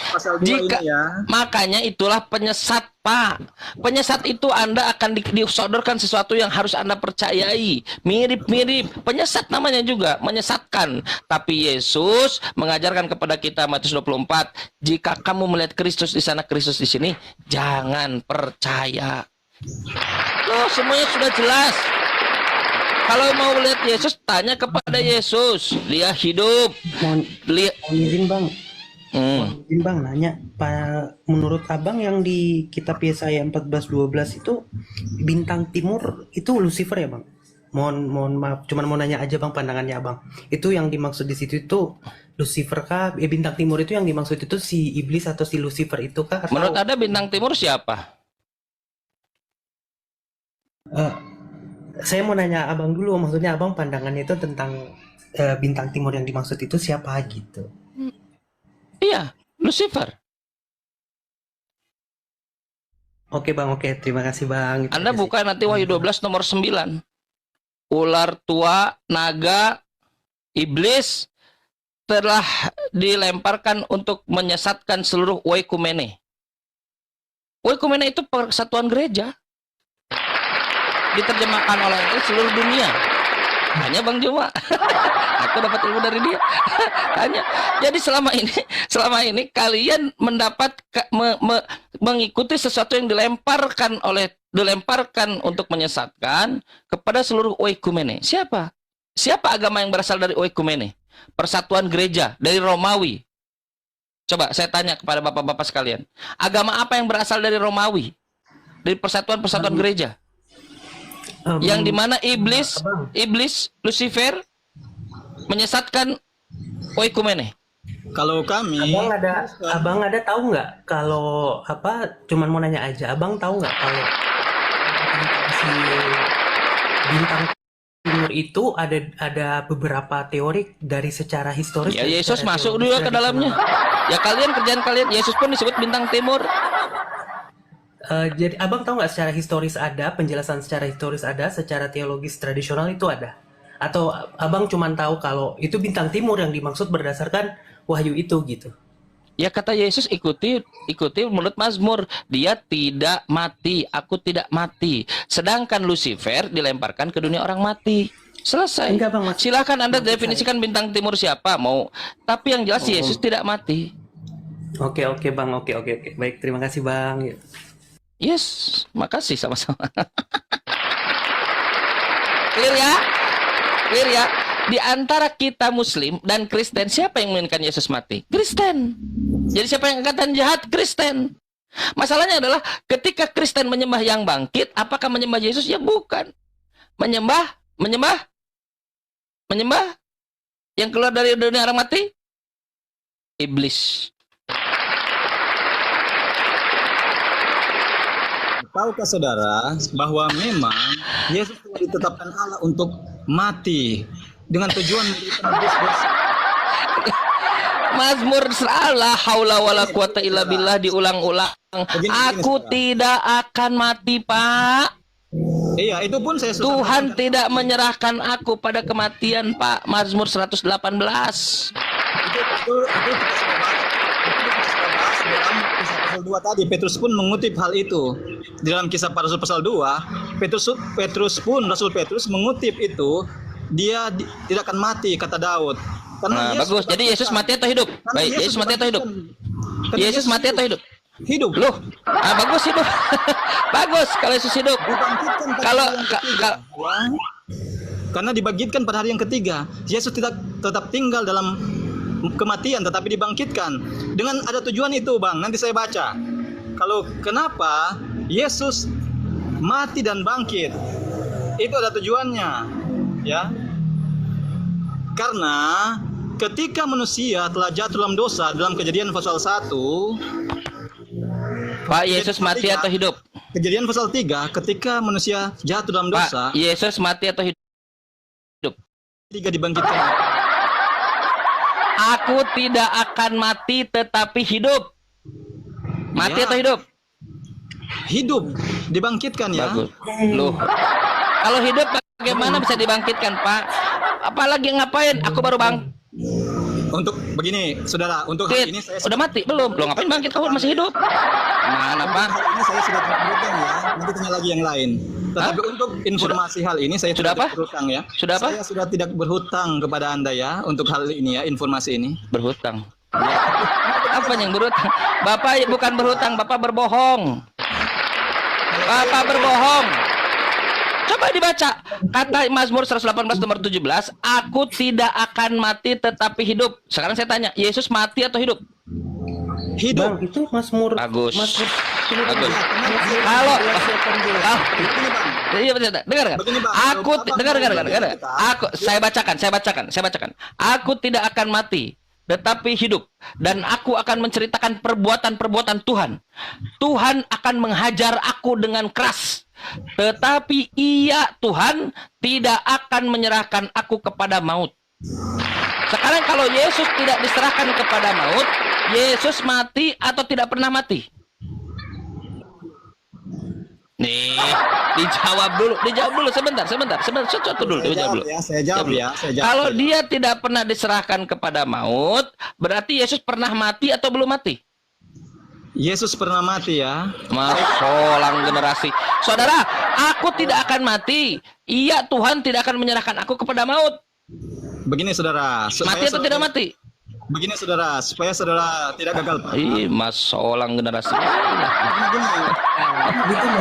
Makanya itulah penyesat, Pak. Penyesat itu Anda akan disodorkan sesuatu yang harus Anda percayai. Mirip-mirip. Penyesat namanya juga, menyesatkan. Tapi Yesus mengajarkan kepada kita Matius 24, jika kamu melihat Kristus di sana, Kristus di sini, jangan percaya. Loh, semuanya sudah jelas. Kalau mau lihat Yesus, tanya kepada Yesus. Dia hidup. Mohon izin, Bang. Mohon izin, Bang, nanya. Menurut Abang yang di kitab Yesaya 14:12 itu bintang timur itu Lucifer ya, Bang? Mohon maaf, cuman mau nanya aja, Bang, pandangannya Abang. Itu yang dimaksud di situ itu Lucifer kah? Bintang timur itu yang dimaksud itu si iblis atau si Lucifer itu kah? Menurut Anda bintang timur siapa? Saya mau nanya Abang dulu, maksudnya Abang pandangannya itu tentang bintang timur yang dimaksud itu siapa gitu? Iya, Lucifer. Oke, Bang, oke. Terima kasih, Bang. Anda buka nanti Wahyu 12 nomor 9. Ular tua, naga, iblis telah dilemparkan untuk menyesatkan seluruh oikumene. Oikumene itu persatuan gereja. Diterjemahkan oleh seluruh dunia. Hanya Bang Juma. Aku dapat ilmu dari dia. Hanya. Jadi selama ini kalian mengikuti sesuatu yang dilemparkan untuk menyesatkan kepada seluruh oikumene. Siapa? Siapa agama yang berasal dari oikumene? Persatuan gereja dari Romawi. Coba saya tanya kepada bapak-bapak sekalian. Agama apa yang berasal dari Romawi? Dari persatuan-persatuan gereja? Yang dimana iblis, Lucifer menyesatkan oikumene. Kalau kami, Abang ada tahu nggak kalau apa? Cuman mau nanya aja, Abang tahu nggak kalau si bintang timur itu ada beberapa teori dari secara historis. Ya dan Yesus secara masuk teologis juga ke dalamnya. Ya kerjaan kalian, Yesus pun disebut bintang timur. Jadi Abang tahu nggak secara historis ada penjelasan secara historis ada, secara teologis tradisional itu ada? Atau Abang cuman tahu kalau itu bintang timur yang dimaksud berdasarkan wahyu itu gitu? Ya kata Yesus ikuti menurut Mazmur, dia tidak mati, aku tidak mati. Sedangkan Lucifer dilemparkan ke dunia orang mati. Selesai. Enggak, Bang, Silakan Anda definisikan bintang timur siapa mau. Tapi yang jelas Yesus tidak mati. Oke Bang, oke. Baik, terima kasih Bang. Yes, makasih sama-sama. Clear ya? Di antara kita Muslim dan Kristen, siapa yang menginginkan Yesus mati? Kristen. Jadi siapa yang angkatan jahat? Kristen. Masalahnya adalah ketika Kristen menyembah yang bangkit, apakah menyembah Yesus? Ya bukan. Menyembah yang keluar dari dunia orang mati? Iblis. tahukah saudara bahwa memang Yesus telah ditetapkan Allah untuk mati dengan tujuan menjadi penebus dosa. Mazmur la haula wala quwata illa billah diulang-ulang. Aku tidak akan mati, Pak. Iya, itu pun saya sudah Tuhan tidak menyerahkan aku pada kematian, Pak. Mazmur 118. Itu kita sudah bahas dalam kisah pasal 2 tadi. Petrus pun mengutip hal itu. Di dalam kisah Rasul pasal 2, Rasul Petrus mengutip itu, dia tidak akan mati, kata Daud. Nah, bagus. Jadi Yesus mati atau hidup? Baik, Yesus mati atau hidup? Yesus mati atau hidup? Hidup. Loh, bagus hidup. Bagus kalau Yesus hidup. Karena dibangkitkan pada hari yang ketiga. Yesus tidak tetap tinggal dalam kematian, tetapi dibangkitkan. Dengan ada tujuan itu, Bang. Nanti saya baca. Kalau kenapa Yesus mati dan bangkit, itu ada tujuannya, ya. Karena ketika manusia telah jatuh dalam dosa, dalam Kejadian pasal 1, Pak, Yesus mati atau hidup? Kejadian pasal 3, ketika manusia jatuh dalam dosa, Pak, Yesus mati atau hidup? 3 dibangkitkan. Aku tidak akan mati tetapi hidup. Mati Ya. atau hidup? Hidup, dibangkitkan ya. Bagus. Loh. Kalau hidup bagaimana bisa dibangkitkan, Pak? Apalagi ngapain? Aku baru bang. Untuk begini, saudara, untuk hari ini saya Udah mati belum? Lo ngapain bangkit? Kamu masih hidup? Mana, Pak? Hal ini saya sudah tidak berhutang ya. Nanti tanya lagi yang lain. Tetapi untuk informasi hal ini saya Sudah apa? tidak berhutang ya. Sudah apa? Saya sudah tidak berhutang kepada Anda ya untuk hal ini ya, informasi ini. Berhutang. Apa yang berhutang? Bapak bukan berhutang, Bapak berbohong. Bapak berbohong. Coba dibaca. Kata Mazmur 118 nomor 17, aku tidak akan mati tetapi hidup. Sekarang saya tanya, Yesus mati atau hidup? Hidup. Bang, itu Mazmur. Bagus. Mazmur. Bagus. Kalau iya betul. Dengar kan? Begini, Bang. Aku dengar. Kita- Saya bacakan. Aku tidak akan mati tetapi hidup, dan aku akan menceritakan perbuatan-perbuatan Tuhan. Tuhan akan menghajar aku dengan keras, tetapi Ia, Tuhan, tidak akan menyerahkan aku kepada maut. Sekarang kalau Yesus tidak diserahkan kepada maut, Yesus mati atau tidak pernah mati? Nih, dijawab dulu sebentar. Sesuatu dulu, dijawab dulu. Saya jawab ya. Kalau dia tidak pernah diserahkan kepada maut, berarti Yesus pernah mati atau belum mati? Yesus pernah mati ya. Masolang generasi. Saudara, aku tidak akan mati. Iya, Tuhan tidak akan menyerahkan aku kepada maut. Begini saudara, Mati atau tidak mati? Begini saudara, supaya saudara tidak gagal paham. Ih, masolang generasi. Begini,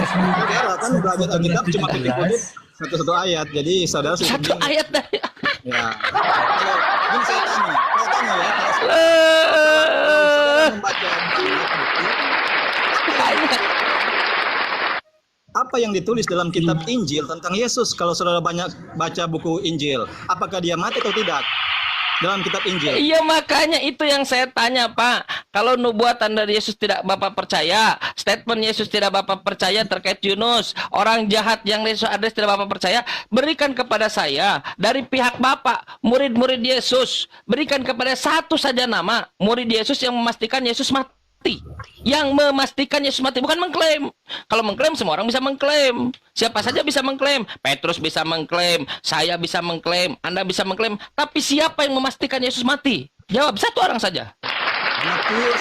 saudara kan belajar Alkitab cuma kutip-kutip satu ayat, jadi saudara sudah Satu ayat dah. ya. Kalau begini saya tanya ya, kalau saudara membaca apa yang ditulis dalam kitab Injil tentang Yesus? Kalau saudara banyak baca buku Injil, apakah dia mati atau tidak dalam kitab Injil? Iya, makanya itu yang saya tanya, Pak. Kalau nubuatan dari Yesus tidak Bapak percaya, statement Yesus tidak Bapak percaya terkait Yunus, orang jahat yang Yesus address tidak Bapak percaya, berikan kepada saya dari pihak Bapak, murid-murid Yesus, berikan kepada satu saja nama murid Yesus yang memastikan Yesus mati. Yang memastikan Yesus mati, bukan mengklaim. Kalau mengklaim, semua orang bisa mengklaim. Siapa saja bisa mengklaim. Petrus bisa mengklaim, saya bisa mengklaim, Anda bisa mengklaim. Tapi siapa yang memastikan Yesus mati? Jawab satu orang saja. Matius,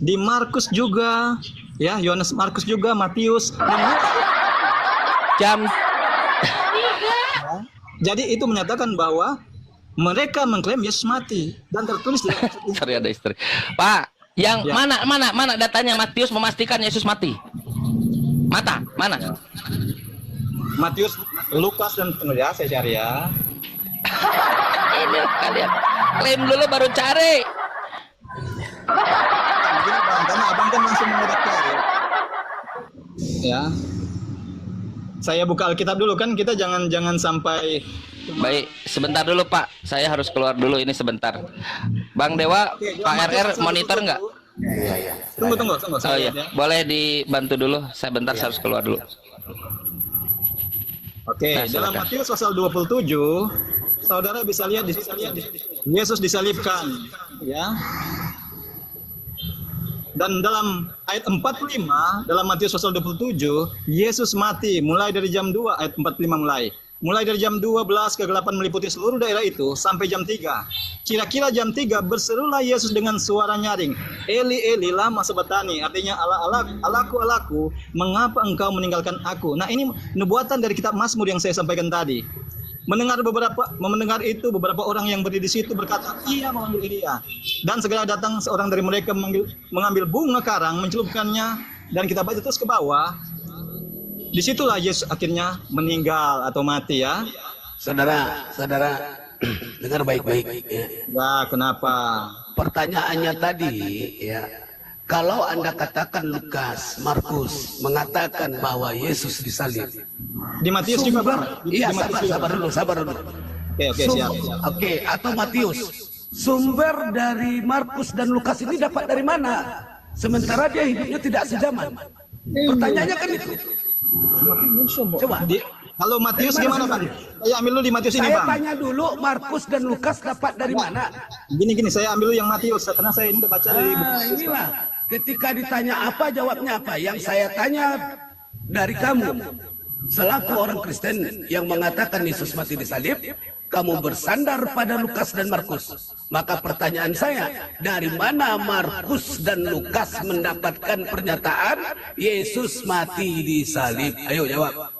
di Markus juga, ya, Yohanes Markus juga, Matius. Jam. Jadi itu menyatakan bahwa mereka mengklaim Yesus mati dan tertulis di Sorry, ada istri. Pak, yang Ya. mana datanya Matius memastikan Yesus mati? Mana? Matius, Lukas dan ya, saya cari ya. Ini kalian klaim dulu baru cari. Begini bang, karena abang kan langsung mendadak cari. Ya. Saya buka Alkitab dulu kan, kita jangan sampai. Baik, sebentar dulu Pak. Saya harus keluar dulu ini sebentar. Bang Dewa, Pak RR monitor nggak? Iya. Tunggu. Oh iya, boleh dibantu dulu. Saya bentar, saya harus keluar dulu. Oke, Nah, dalam silakan. Matius pasal 27, saudara bisa lihat di sini Yesus disalibkan, ya. Dan dalam ayat 45, dalam Matius pasal 27, Yesus mati mulai dari jam 2, ayat 45 mulai. Mulai dari jam 12 kegelapan meliputi seluruh daerah itu sampai jam 3. Kira-kira jam 3 berserulah Yesus dengan suara nyaring, Eli Eli lama sabatani, artinya Allahku, mengapa engkau meninggalkan aku? Nah, ini nubuatan dari kitab Mazmur yang saya sampaikan tadi. Mendengar itu beberapa orang yang berdiri di situ berkata, ia memanggil Elia. Dan segera datang seorang dari mereka mengambil bunga karang, mencelupkannya, dan kita baca terus ke bawah. Disitulah Yesus akhirnya meninggal atau mati ya. Saudara, dengar baik-baik. Ya. Ya, kenapa? Pertanyaannya tadi, ya, kalau Anda katakan Lukas, Markus mengatakan bahwa Yesus disalib. Di Matius juga, Bang. Iya, Di Matius juga. sabar dulu. Oke, siap. Oke, atau Matius. Sumber dari Markus dan Lukas ini dapat dari mana? Sementara dia hidupnya tidak sejaman. Pertanyaannya kan itu. Coba. Kalau Matius gimana, Bang? Saya ambil dulu di Matius ini, Saya Bang. tanya dulu, Markus dan Lukas dapat dari mana? Gini, saya ambil dulu yang Matius karena saya ini udah baca dari buku. Inilah. Ketika ditanya apa, jawabnya apa. Yang saya tanya dari kamu, selaku orang Kristen yang mengatakan Yesus mati disalib, kamu bersandar pada Lukas dan Markus. Maka pertanyaan saya, dari mana Markus dan Lukas mendapatkan pernyataan Yesus mati disalib? Ayo jawab.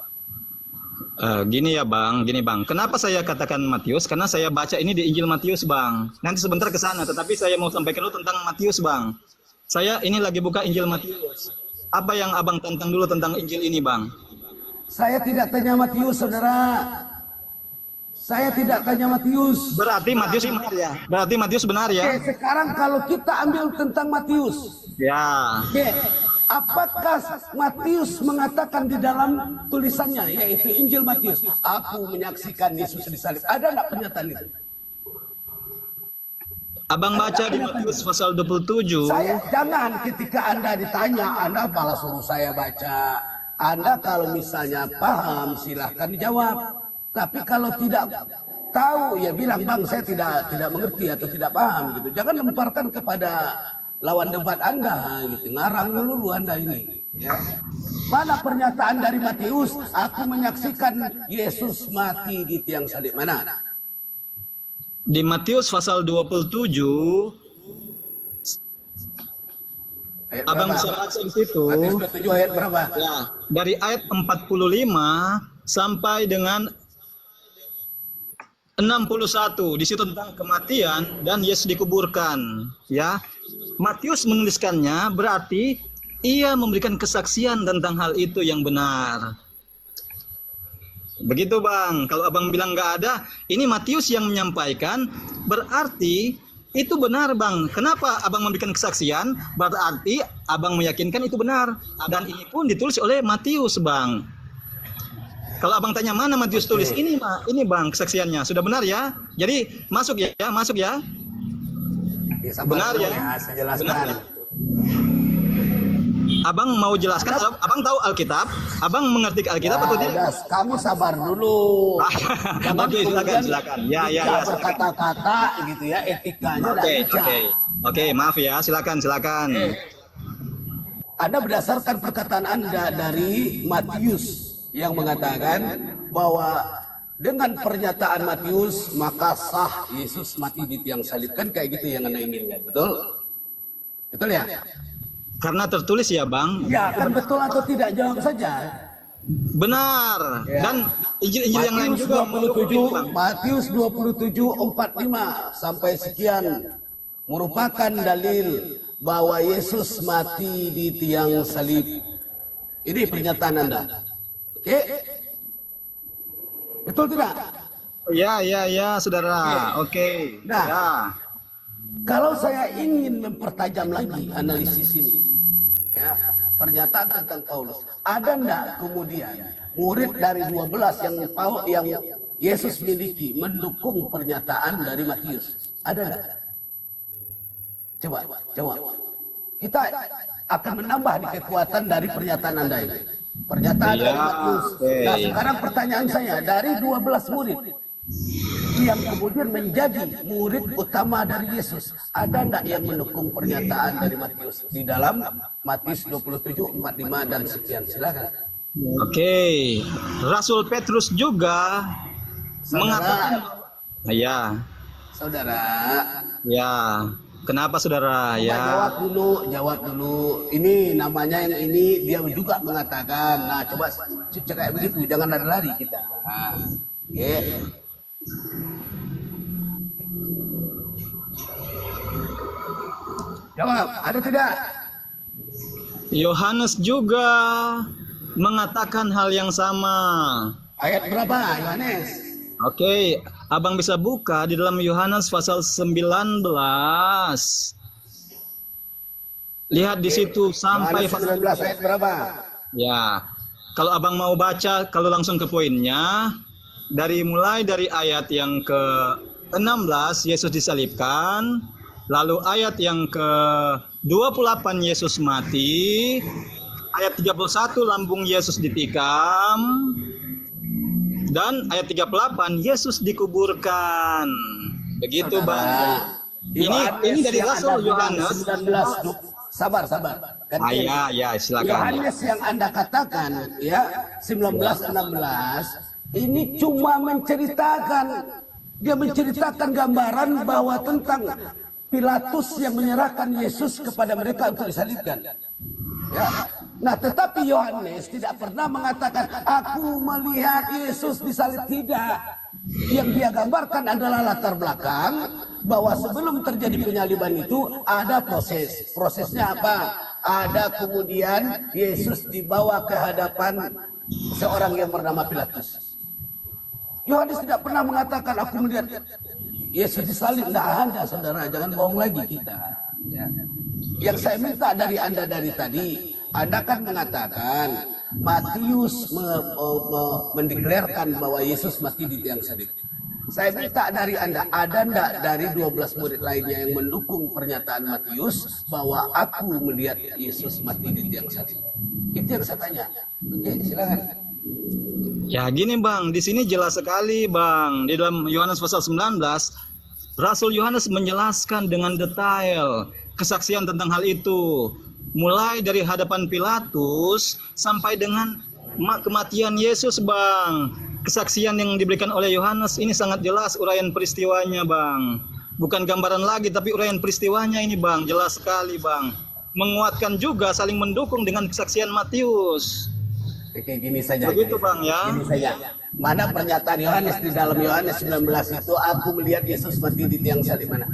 Gini Bang. Kenapa saya katakan Matius? Karena saya baca ini di Injil Matius, Bang. Nanti sebentar ke sana, tetapi saya mau sampaikan dulu tentang Matius, Bang. Saya ini lagi buka Injil Matius. Apa yang Abang tentang dulu tentang Injil ini, Bang? Saya tidak tanya Matius, saudara. Saya tidak tanya Matius. Berarti Matius benar ya? Berarti Matius benar ya? Oke, sekarang kalau kita ambil tentang Matius. Ya. Oke, apakah Matius mengatakan di dalam tulisannya, yaitu Injil Matius, aku menyaksikan Yesus disalib. Ada enggak pernyataan itu? Abang baca di Matius pasal 27. Saya jangan ketika Anda ditanya, Anda malah suruh saya baca. Anda kalau misalnya paham, silahkan dijawab. Tapi kalau tidak tahu, ya bilang, Bang, saya tidak mengerti atau tidak paham gitu. Jangan lemparkan kepada lawan debat Anda gitu. Ngarang dulu Anda ini. Ya. Mana pernyataan dari Matius? Aku menyaksikan Yesus mati di tiang salib. Mana? Di Matius pasal 27 Ayat Abang berapa? bisa baca di situ. Matius 27 ayat berapa? Ya, dari ayat 45 sampai dengan 61. Di situ tentang kematian dan Yesus dikuburkan, ya. Matius menuliskannya berarti ia memberikan kesaksian tentang hal itu yang benar. Begitu Bang, kalau Abang bilang nggak ada, ini Matius yang menyampaikan, berarti itu benar Bang. Kenapa Abang memberikan kesaksian? Berarti Abang meyakinkan itu benar. Dan ini pun ditulis oleh Matius Bang. Kalau Abang tanya mana Matius tulis, ini Bang kesaksiannya, sudah benar ya? Jadi masuk ya, masuk ya. Benar ya? Saya jelaskan. Benar. Abang mau jelaskan, Abang tahu Alkitab? Abang mengerti Alkitab atau tidak? Kamu sabar dulu. Oke, silakan. Ya, Berkata-kata gitu ya, etikanya. Oke, maaf ya, silakan. Ada berdasarkan perkataan Anda dari Matius yang mengatakan bahwa dengan pernyataan Matius maka sah Yesus mati di tiang salib, kan kayak gitu yang Anda inginkan, betul? Betul ya? Karena tertulis ya Bang. Ya, kan betul atau tidak, jawab saja. Benar. Ya. Dan Injil-Injil yang lain juga. Matius 27:45 sampai sekian merupakan dalil bahwa Yesus mati di tiang salib. Ini pernyataan Anda. Oke? Betul tidak? Ya, saudara. Oke. Nah, Ya. kalau saya ingin mempertajam lagi analisis ini, ya, pernyataan tentang Paulus, ada enggak kemudian murid dari 12 yang Yesus miliki mendukung pernyataan dari Matius? Ada enggak? Coba. Kita akan menambah di kekuatan dari pernyataan Anda ini. Pernyataan dari Matius. Nah, sekarang pertanyaan saya, dari 12 murid yang kemudian menjadi murid utama dari Yesus, ada enggak yang mendukung pernyataan dari Matius di dalam Matius 27:45 dan sekian? Silakan. Oke. Rasul Petrus juga mengatakan, ya. Saudara. Ya. Kenapa saudara? Ya. Jawab dulu. Ini namanya yang ini dia juga mengatakan. Nah, coba kayak begitu, jangan lari-lari kita. Nah, jawab, ada tidak? Yohanes juga mengatakan hal yang sama. Ayat berapa, Yohanes? Oke, Abang bisa buka di dalam Yohanes pasal 19. Lihat di situ sampai Yohanes 19 ayat berapa? Ya. Kalau Abang mau baca, kalau langsung ke poinnya, mulai dari ayat yang ke-16 Yesus disalibkan, lalu ayat yang ke-28 Yesus mati, ayat 31 lambung Yesus ditikam, dan ayat 38 Yesus dikuburkan. Begitu Bang. Ini dari Rasul Yohanes 19. Sabar. Ya, silakan. Yohanes yang Anda katakan ya 19:16 ini cuma menceritakan gambaran bahwa tentang Pilatus yang menyerahkan Yesus kepada mereka untuk disalibkan. Ya. Nah, tetapi Yohanes tidak pernah mengatakan aku melihat Yesus disalib, tidak. Yang dia gambarkan adalah latar belakang bahwa sebelum terjadi penyaliban itu ada proses. Prosesnya apa? Ada kemudian Yesus dibawa ke hadapan seorang yang bernama Pilatus. Yohanes tidak pernah mengatakan aku melihat Yesus disalib. Tidak ada, saudara, jangan bohong lagi kita. Ya. Yang saya minta dari Anda dari tadi, Anda kan mengatakan Matius mendeklarkan bahwa Yesus mati di tiang salib. Saya minta dari Anda, ada enggak dari 12 murid lainnya yang mendukung pernyataan Matius bahwa aku melihat Yesus mati di tiang salib? Itu yang saya tanya. Oke, silakan. Ya gini Bang, di sini jelas sekali Bang. Di dalam Yohanes pasal 19, Rasul Yohanes menjelaskan dengan detail kesaksian tentang hal itu. Mulai dari hadapan Pilatus sampai dengan kematian Yesus Bang. Kesaksian yang diberikan oleh Yohanes ini sangat jelas uraian peristiwanya Bang. Bukan gambaran lagi tapi uraian peristiwanya ini Bang, jelas sekali Bang. menguatkan juga, saling mendukung dengan kesaksian Matius. Kayak gini saja. Begitu Bang ya. Gini saja. Mana pernyataan Yohanes di dalam Yohanes 19 itu, aku melihat Yesus mati di tiang salib mana?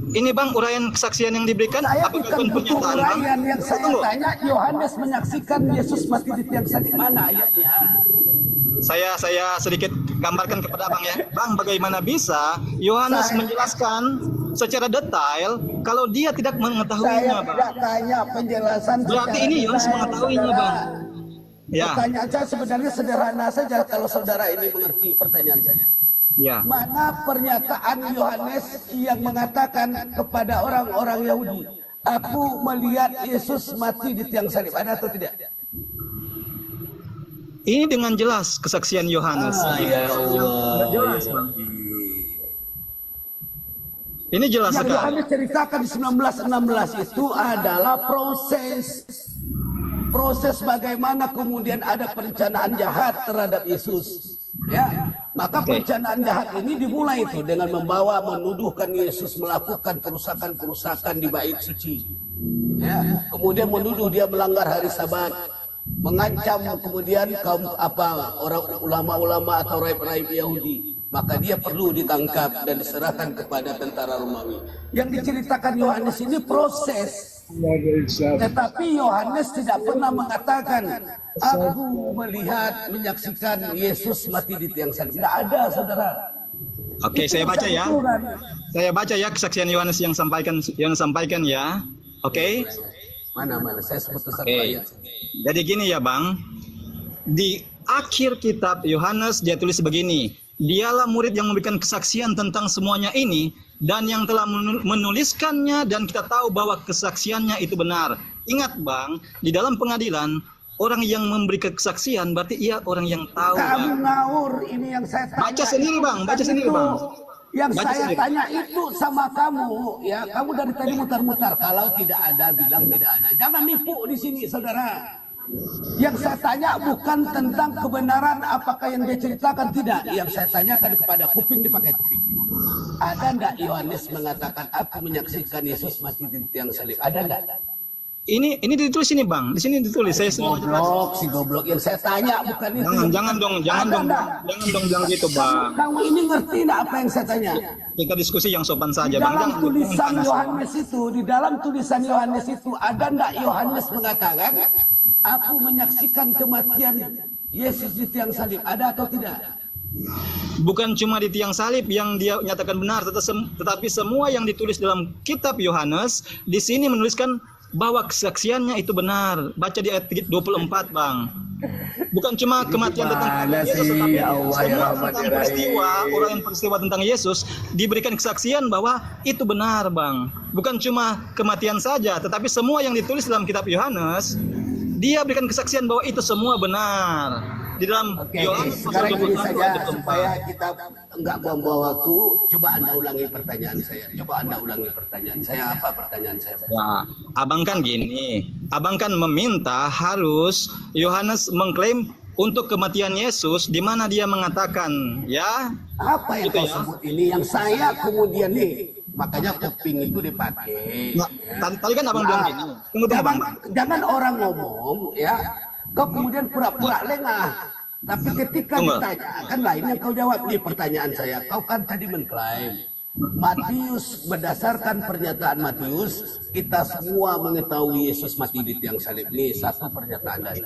Ini Bang uraian kesaksian yang diberikan. Saya Apakah bukan butuh pernyataan Bang? uraian yang saya Tunggu. tanya, Yohanes menyaksikan Yesus mati di tiang salib mana ayatnya? Saya sedikit gambarkan kepada Abang ya. Bang, bagaimana bisa Yohanes menjelaskan secara detail kalau dia tidak Saya mengetahuinya, Bang? tidak tanya penjelasan. Berarti secara ini Yohanes detail, mengetahuinya, saudara. Bang. Ya, Pertanyaan saya sebenarnya sederhana saja kalau saudara ini mengerti pertanyaan saya. ya. Mana pernyataan Yohanes yang mengatakan kepada orang-orang Yahudi, aku melihat Yesus mati di tiang salib, ada atau tidak? Ini dengan jelas kesaksian Yohanes. Ya Allah. Jelas, Bang. Ini jelas Yang sekali. Yohanes ceritakan di 19:16 itu adalah proses bagaimana kemudian ada perencanaan jahat terhadap Yesus. Ya, maka perencanaan jahat ini dimulai itu dengan menuduhkan Yesus melakukan kerusakan-kerusakan di bait suci. Ya, kemudian menuduh dia melanggar hari Sabat, mengancam kemudian kaum orang ulama-ulama atau raib-raib Yahudi. Maka dia perlu ditangkap dan diserahkan kepada tentara Romawi. Yang diceritakan Yohanes ini proses. Tetapi Yohanes tidak pernah mengatakan, aku melihat, menyaksikan Yesus mati di tiang salib. Tidak ada, saudara. Oke, saya baca ya. Saya baca ya kesaksian Yohanes yang sampaikan ya. Oke. Mana saya sebut satu Oke. ayat. Jadi gini ya Bang. Di akhir kitab Yohanes dia tulis begini. Dialah murid yang memberikan kesaksian tentang semuanya ini dan yang telah menuliskannya, dan kita tahu bahwa kesaksiannya itu benar. Ingat Bang, di dalam pengadilan orang yang memberi kesaksian berarti ia orang yang tahu. Kamu Bang. ngawur, ini yang saya tanya. Baca sendiri Bang, baca sendiri Itu. Bang. Yang Baca saya sendiri. tanya itu sama kamu, ya kamu dari tadi mutar-mutar. Kalau tidak ada, bilang tidak ada. Jangan nipu di sini, saudara. Yang saya tanya bukan tentang kebenaran apakah yang dia ceritakan, tidak. Yang saya tanyakan kepada kuping dipakai kuping. Ada enggak Yohanes mengatakan aku menyaksikan Yesus mati di tiang salib? Ada enggak? Ini ditulis ini Bang, di sini ditulis. Saya semua jelas. Si goblok yang saya tanya bukan itu. Jangan dong bilang gitu Bang. Kamu ini ngerti enggak apa yang saya tanya? Kita diskusi yang sopan saja Di Bang. dalam Jangan tulisan panas. Yohanes itu, di dalam tulisan Yohanes itu ada enggak Yohanes mengatakan aku menyaksikan kematian Yesus di tiang salib? Ada atau tidak? Bukan cuma di tiang salib yang dia nyatakan benar, tetapi semua yang ditulis dalam kitab Yohanes di sini menuliskan bahwa kesaksiannya itu benar. Baca di ayat 24 Bang. Bukan cuma kematian tentang Yesus, tetapi semua tentang peristiwa tentang Yesus diberikan kesaksian bahwa itu benar Bang. Bukan cuma kematian saja, tetapi semua yang ditulis dalam kitab Yohanes dia berikan kesaksian bahwa itu semua benar. Di dalam Yohanes Sekarang ini 21 saja ayat 24. supaya kita enggak buang-buang waktu. Coba Anda ulangi pertanyaan saya. Apa pertanyaan saya? Ya, abang kan gini, abang kan meminta harus Yohanes mengklaim untuk kematian Yesus, di mana dia mengatakan, ya, Apa yang Gitu kau ya. sebut ini yang saya kemudian nih? Makanya kuping itu dipakai. nah, tadi kan abang bilang gini. Tunggu Bang. Jangan orang ngomong ya, kau kemudian pura-pura lengah. Tapi ketika Tunggu. ditanya, kan lain yang kau jawab nih pertanyaan saya. Kau kan tadi mengklaim Matius, berdasarkan pernyataan Matius, kita semua mengetahui Yesus mati di tiang salib. Ini satu pernyataan dari.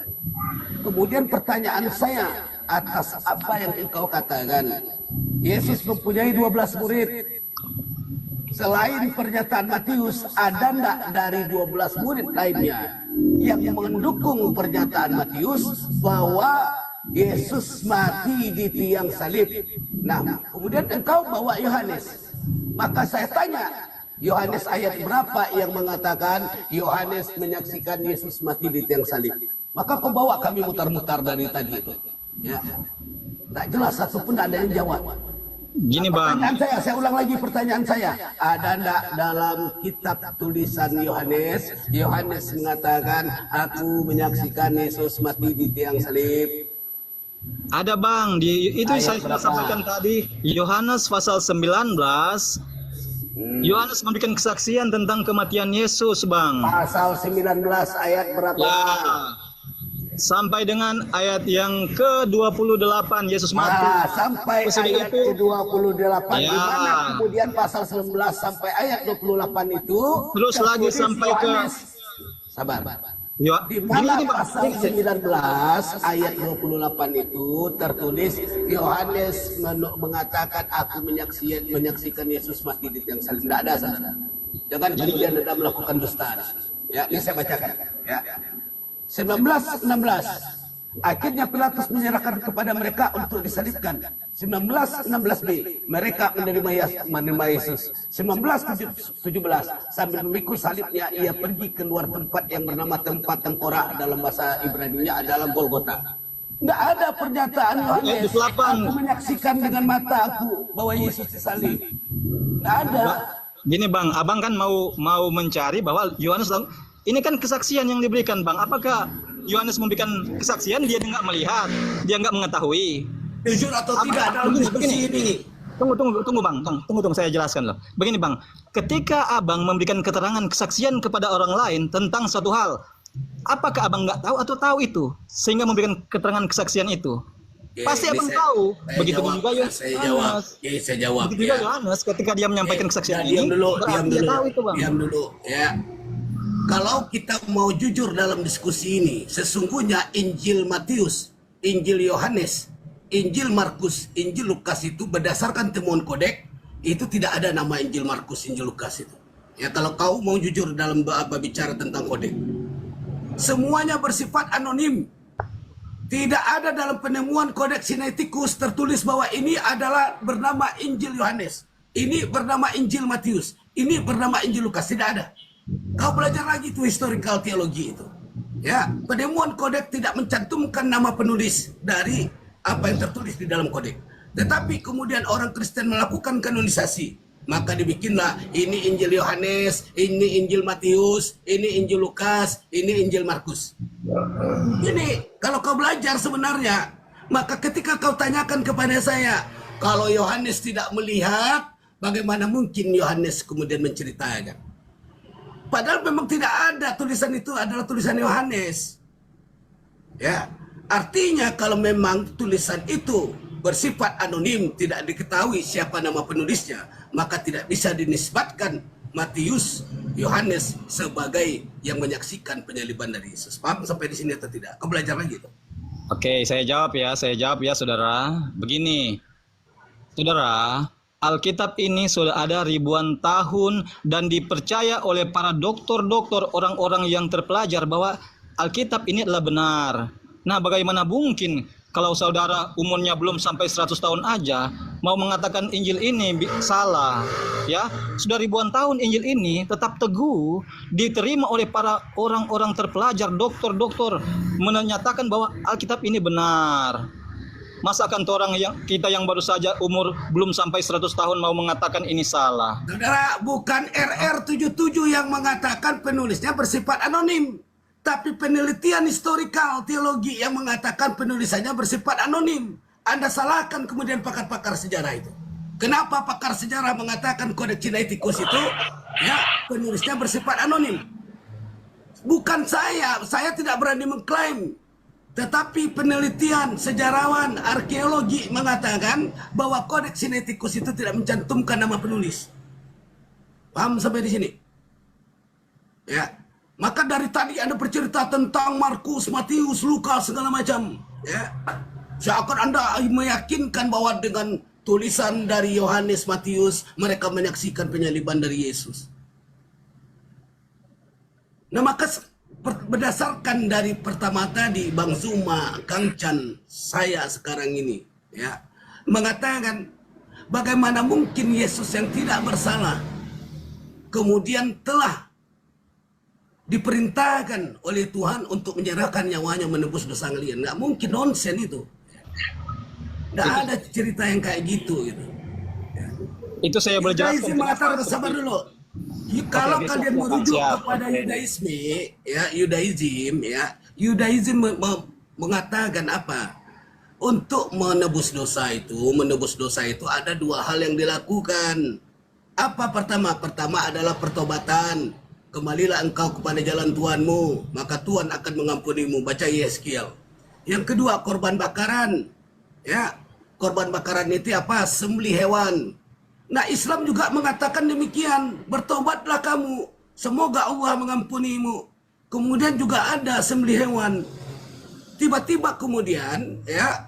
Kemudian pertanyaan saya, atas apa yang engkau katakan, Yesus mempunyai 12 murid. Selain pernyataan Matius, ada enggak dari 12 murid lainnya yang mendukung pernyataan Matius bahwa Yesus mati di tiang salib? Nah, kemudian engkau bawa Yohanes. Maka saya tanya, Yohanes ayat berapa yang mengatakan Yohanes menyaksikan Yesus mati di tiang salib? Maka kau bawa kami mutar-mutar dari tadi itu. Ya. Tak jelas satu pun ada yang jawab. Gini Bang. Pertanyaan saya ulang lagi pertanyaan saya. Ada enggak dalam kitab tulisan Yohanes, Yohanes mengatakan aku menyaksikan Yesus mati di tiang salib? Ada Bang, itu Ayat saya sudah berapa? sampaikan tadi, Yohanes pasal 19 Yohanes memberikan kesaksian tentang kematian Yesus, Bang. Pasal 19 ayat berapa? Ya. Sampai dengan ayat yang ke-28 Yesus mati. Sampai ayat ke-28 Ya. di mana kemudian pasal 19 sampai ayat 28 itu Terus lagi tertulis sampai ke Yohanes. Sabar. Di Gini, mana gini, Bang. pasal 19 ayat 28 itu tertulis Yohanes mengatakan aku menyaksikan Yesus mati di tiang salib. Tidak ada, saudara. Jangan kemudian Anda melakukan dusta. Ya, ini saya bacakan. Ya. 19:16. Akhirnya Pilatus menyerahkan kepada mereka untuk disalibkan. 19:16b. Mereka menerima Yesus. 19:17. Sambil memikul salibnya, ia pergi keluar tempat yang bernama tempat tengkorak, dalam bahasa Ibrani-nya adalah Golgota. Tidak ada pernyataan Yohanes, aku menyaksikan dengan mata aku bahwa Yesus disalib. Tidak ada. Gini, Bang, Abang kan mau mencari bahwa Yohanes ini kan kesaksian yang diberikan, Bang. Apakah Yohanes memberikan kesaksian dia nggak melihat, dia nggak mengetahui? Jujur atau tidak dalam diskusi ini? Tunggu, Bang. Tunggu, saya jelaskan loh. Begini, Bang. Ketika Abang memberikan keterangan kesaksian kepada orang lain tentang suatu hal, apakah Abang nggak tahu atau tahu itu sehingga memberikan keterangan kesaksian itu? Pasti Abang tahu. Begitu juga Yohanes. Saya jawab. Begitu juga Yohanes ketika dia menyampaikan kesaksian diam ini, dulu, berarti dia tahu itu, Bang. Diam dulu, ya. Kalau kita mau jujur dalam diskusi ini, sesungguhnya Injil Matius, Injil Yohanes, Injil Markus, Injil Lukas itu berdasarkan temuan kodek, itu tidak ada nama Injil Markus, Injil Lukas itu. Ya, kalau kau mau jujur dalam bicara tentang kodek. Semuanya bersifat anonim. Tidak ada dalam penemuan kodeks Sinaiticus tertulis bahwa ini adalah bernama Injil Yohanes, ini bernama Injil Matius, ini bernama Injil Lukas. Tidak ada. Kau belajar lagi itu historical teologi itu. Ya, penemuan kodek tidak mencantumkan nama penulis dari apa yang tertulis di dalam kodek. Tetapi kemudian orang Kristen melakukan kanonisasi, maka dibikinlah ini Injil Yohanes, ini Injil Matius, ini Injil Lukas, ini Injil Markus. Ini kalau kau belajar sebenarnya, maka ketika kau tanyakan kepada saya, kalau Yohanes tidak melihat, bagaimana mungkin Yohanes kemudian menceritakan? Padahal memang tidak ada tulisan itu adalah tulisan Yohanes. Ya, artinya kalau memang tulisan itu bersifat anonim, tidak diketahui siapa nama penulisnya, maka tidak bisa dinisbatkan Matius, Yohanes sebagai yang menyaksikan penyaliban dari Yesus. Paham sampai di sini atau tidak? Kau belajar lagi itu. Oke, saya jawab ya, saudara. Begini, saudara, Alkitab ini sudah ada ribuan tahun dan dipercaya oleh para doktor-doktor, orang-orang yang terpelajar bahwa Alkitab ini adalah benar. Nah, bagaimana mungkin kalau saudara umurnya belum sampai 100 tahun aja mau mengatakan Injil ini salah, ya? Sudah ribuan tahun Injil ini tetap teguh diterima oleh para orang-orang terpelajar, doktor-doktor menyatakan bahwa Alkitab ini benar. Masa akan kita yang baru saja umur belum sampai 100 tahun mau mengatakan ini salah? Saudara, bukan RR77 yang mengatakan penulisnya bersifat anonim, tapi penelitian historical teologi yang mengatakan penulisannya bersifat anonim. Anda salahkan kemudian pakar-pakar sejarah itu. Kenapa pakar sejarah mengatakan Kodeks Sinaiticus itu ya penulisnya bersifat anonim? Bukan saya tidak berani mengklaim. Tetapi penelitian sejarawan arkeologi mengatakan bahwa Kodeks Sinaiticus itu tidak mencantumkan nama penulis. Paham sampai di sini? Ya. Maka dari tadi Anda bercerita tentang Markus, Matius, Lukas segala macam, ya. Seakan Anda meyakinkan bahwa dengan tulisan dari Yohanes, Matius mereka menyaksikan penyaliban dari Yesus. Nah, maka berdasarkan dari pertama tadi Bang Zuma, Kang Chan, saya sekarang ini ya mengatakan bagaimana mungkin Yesus yang tidak bersalah kemudian telah diperintahkan oleh Tuhan untuk menyerahkan nyawanya menebus dosa kalian. Nggak mungkin, nonsen itu. Nggak ada cerita yang kayak gitu. Itu saya boleh jelaskan. Sabar dulu. Kalau kalian merujuk kepada Yudaism, Yudaism mengatakan apa? Untuk menebus dosa itu ada dua hal yang dilakukan. Apa pertama? Pertama adalah pertobatan. Kembalilah engkau kepada jalan Tuhanmu, maka Tuhan akan mengampunimu. Baca Yeskiel. Yang kedua, korban bakaran. Ya, korban bakaran itu apa? Sembelih hewan. Nah, Islam juga mengatakan demikian. Bertobatlah kamu, semoga Allah mengampunimu. Kemudian juga ada sembelih hewan. Tiba-tiba kemudian, ya,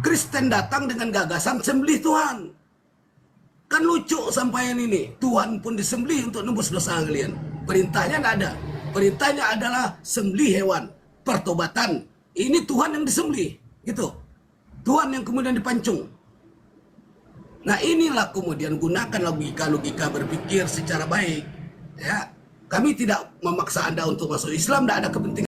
Kristen datang dengan gagasan sembelih Tuhan. Kan lucu sampaian ini. Tuhan pun disembelih untuk nembus dosa kalian. Perintahnya nggak ada. Perintahnya adalah sembelih hewan. Pertobatan. Ini Tuhan yang disembelih. Gitu. Tuhan yang kemudian dipancung. Nah, inilah kemudian gunakan logika-logika berpikir secara baik. Ya, kami tidak memaksa Anda untuk masuk Islam. Tidak ada kepentingan.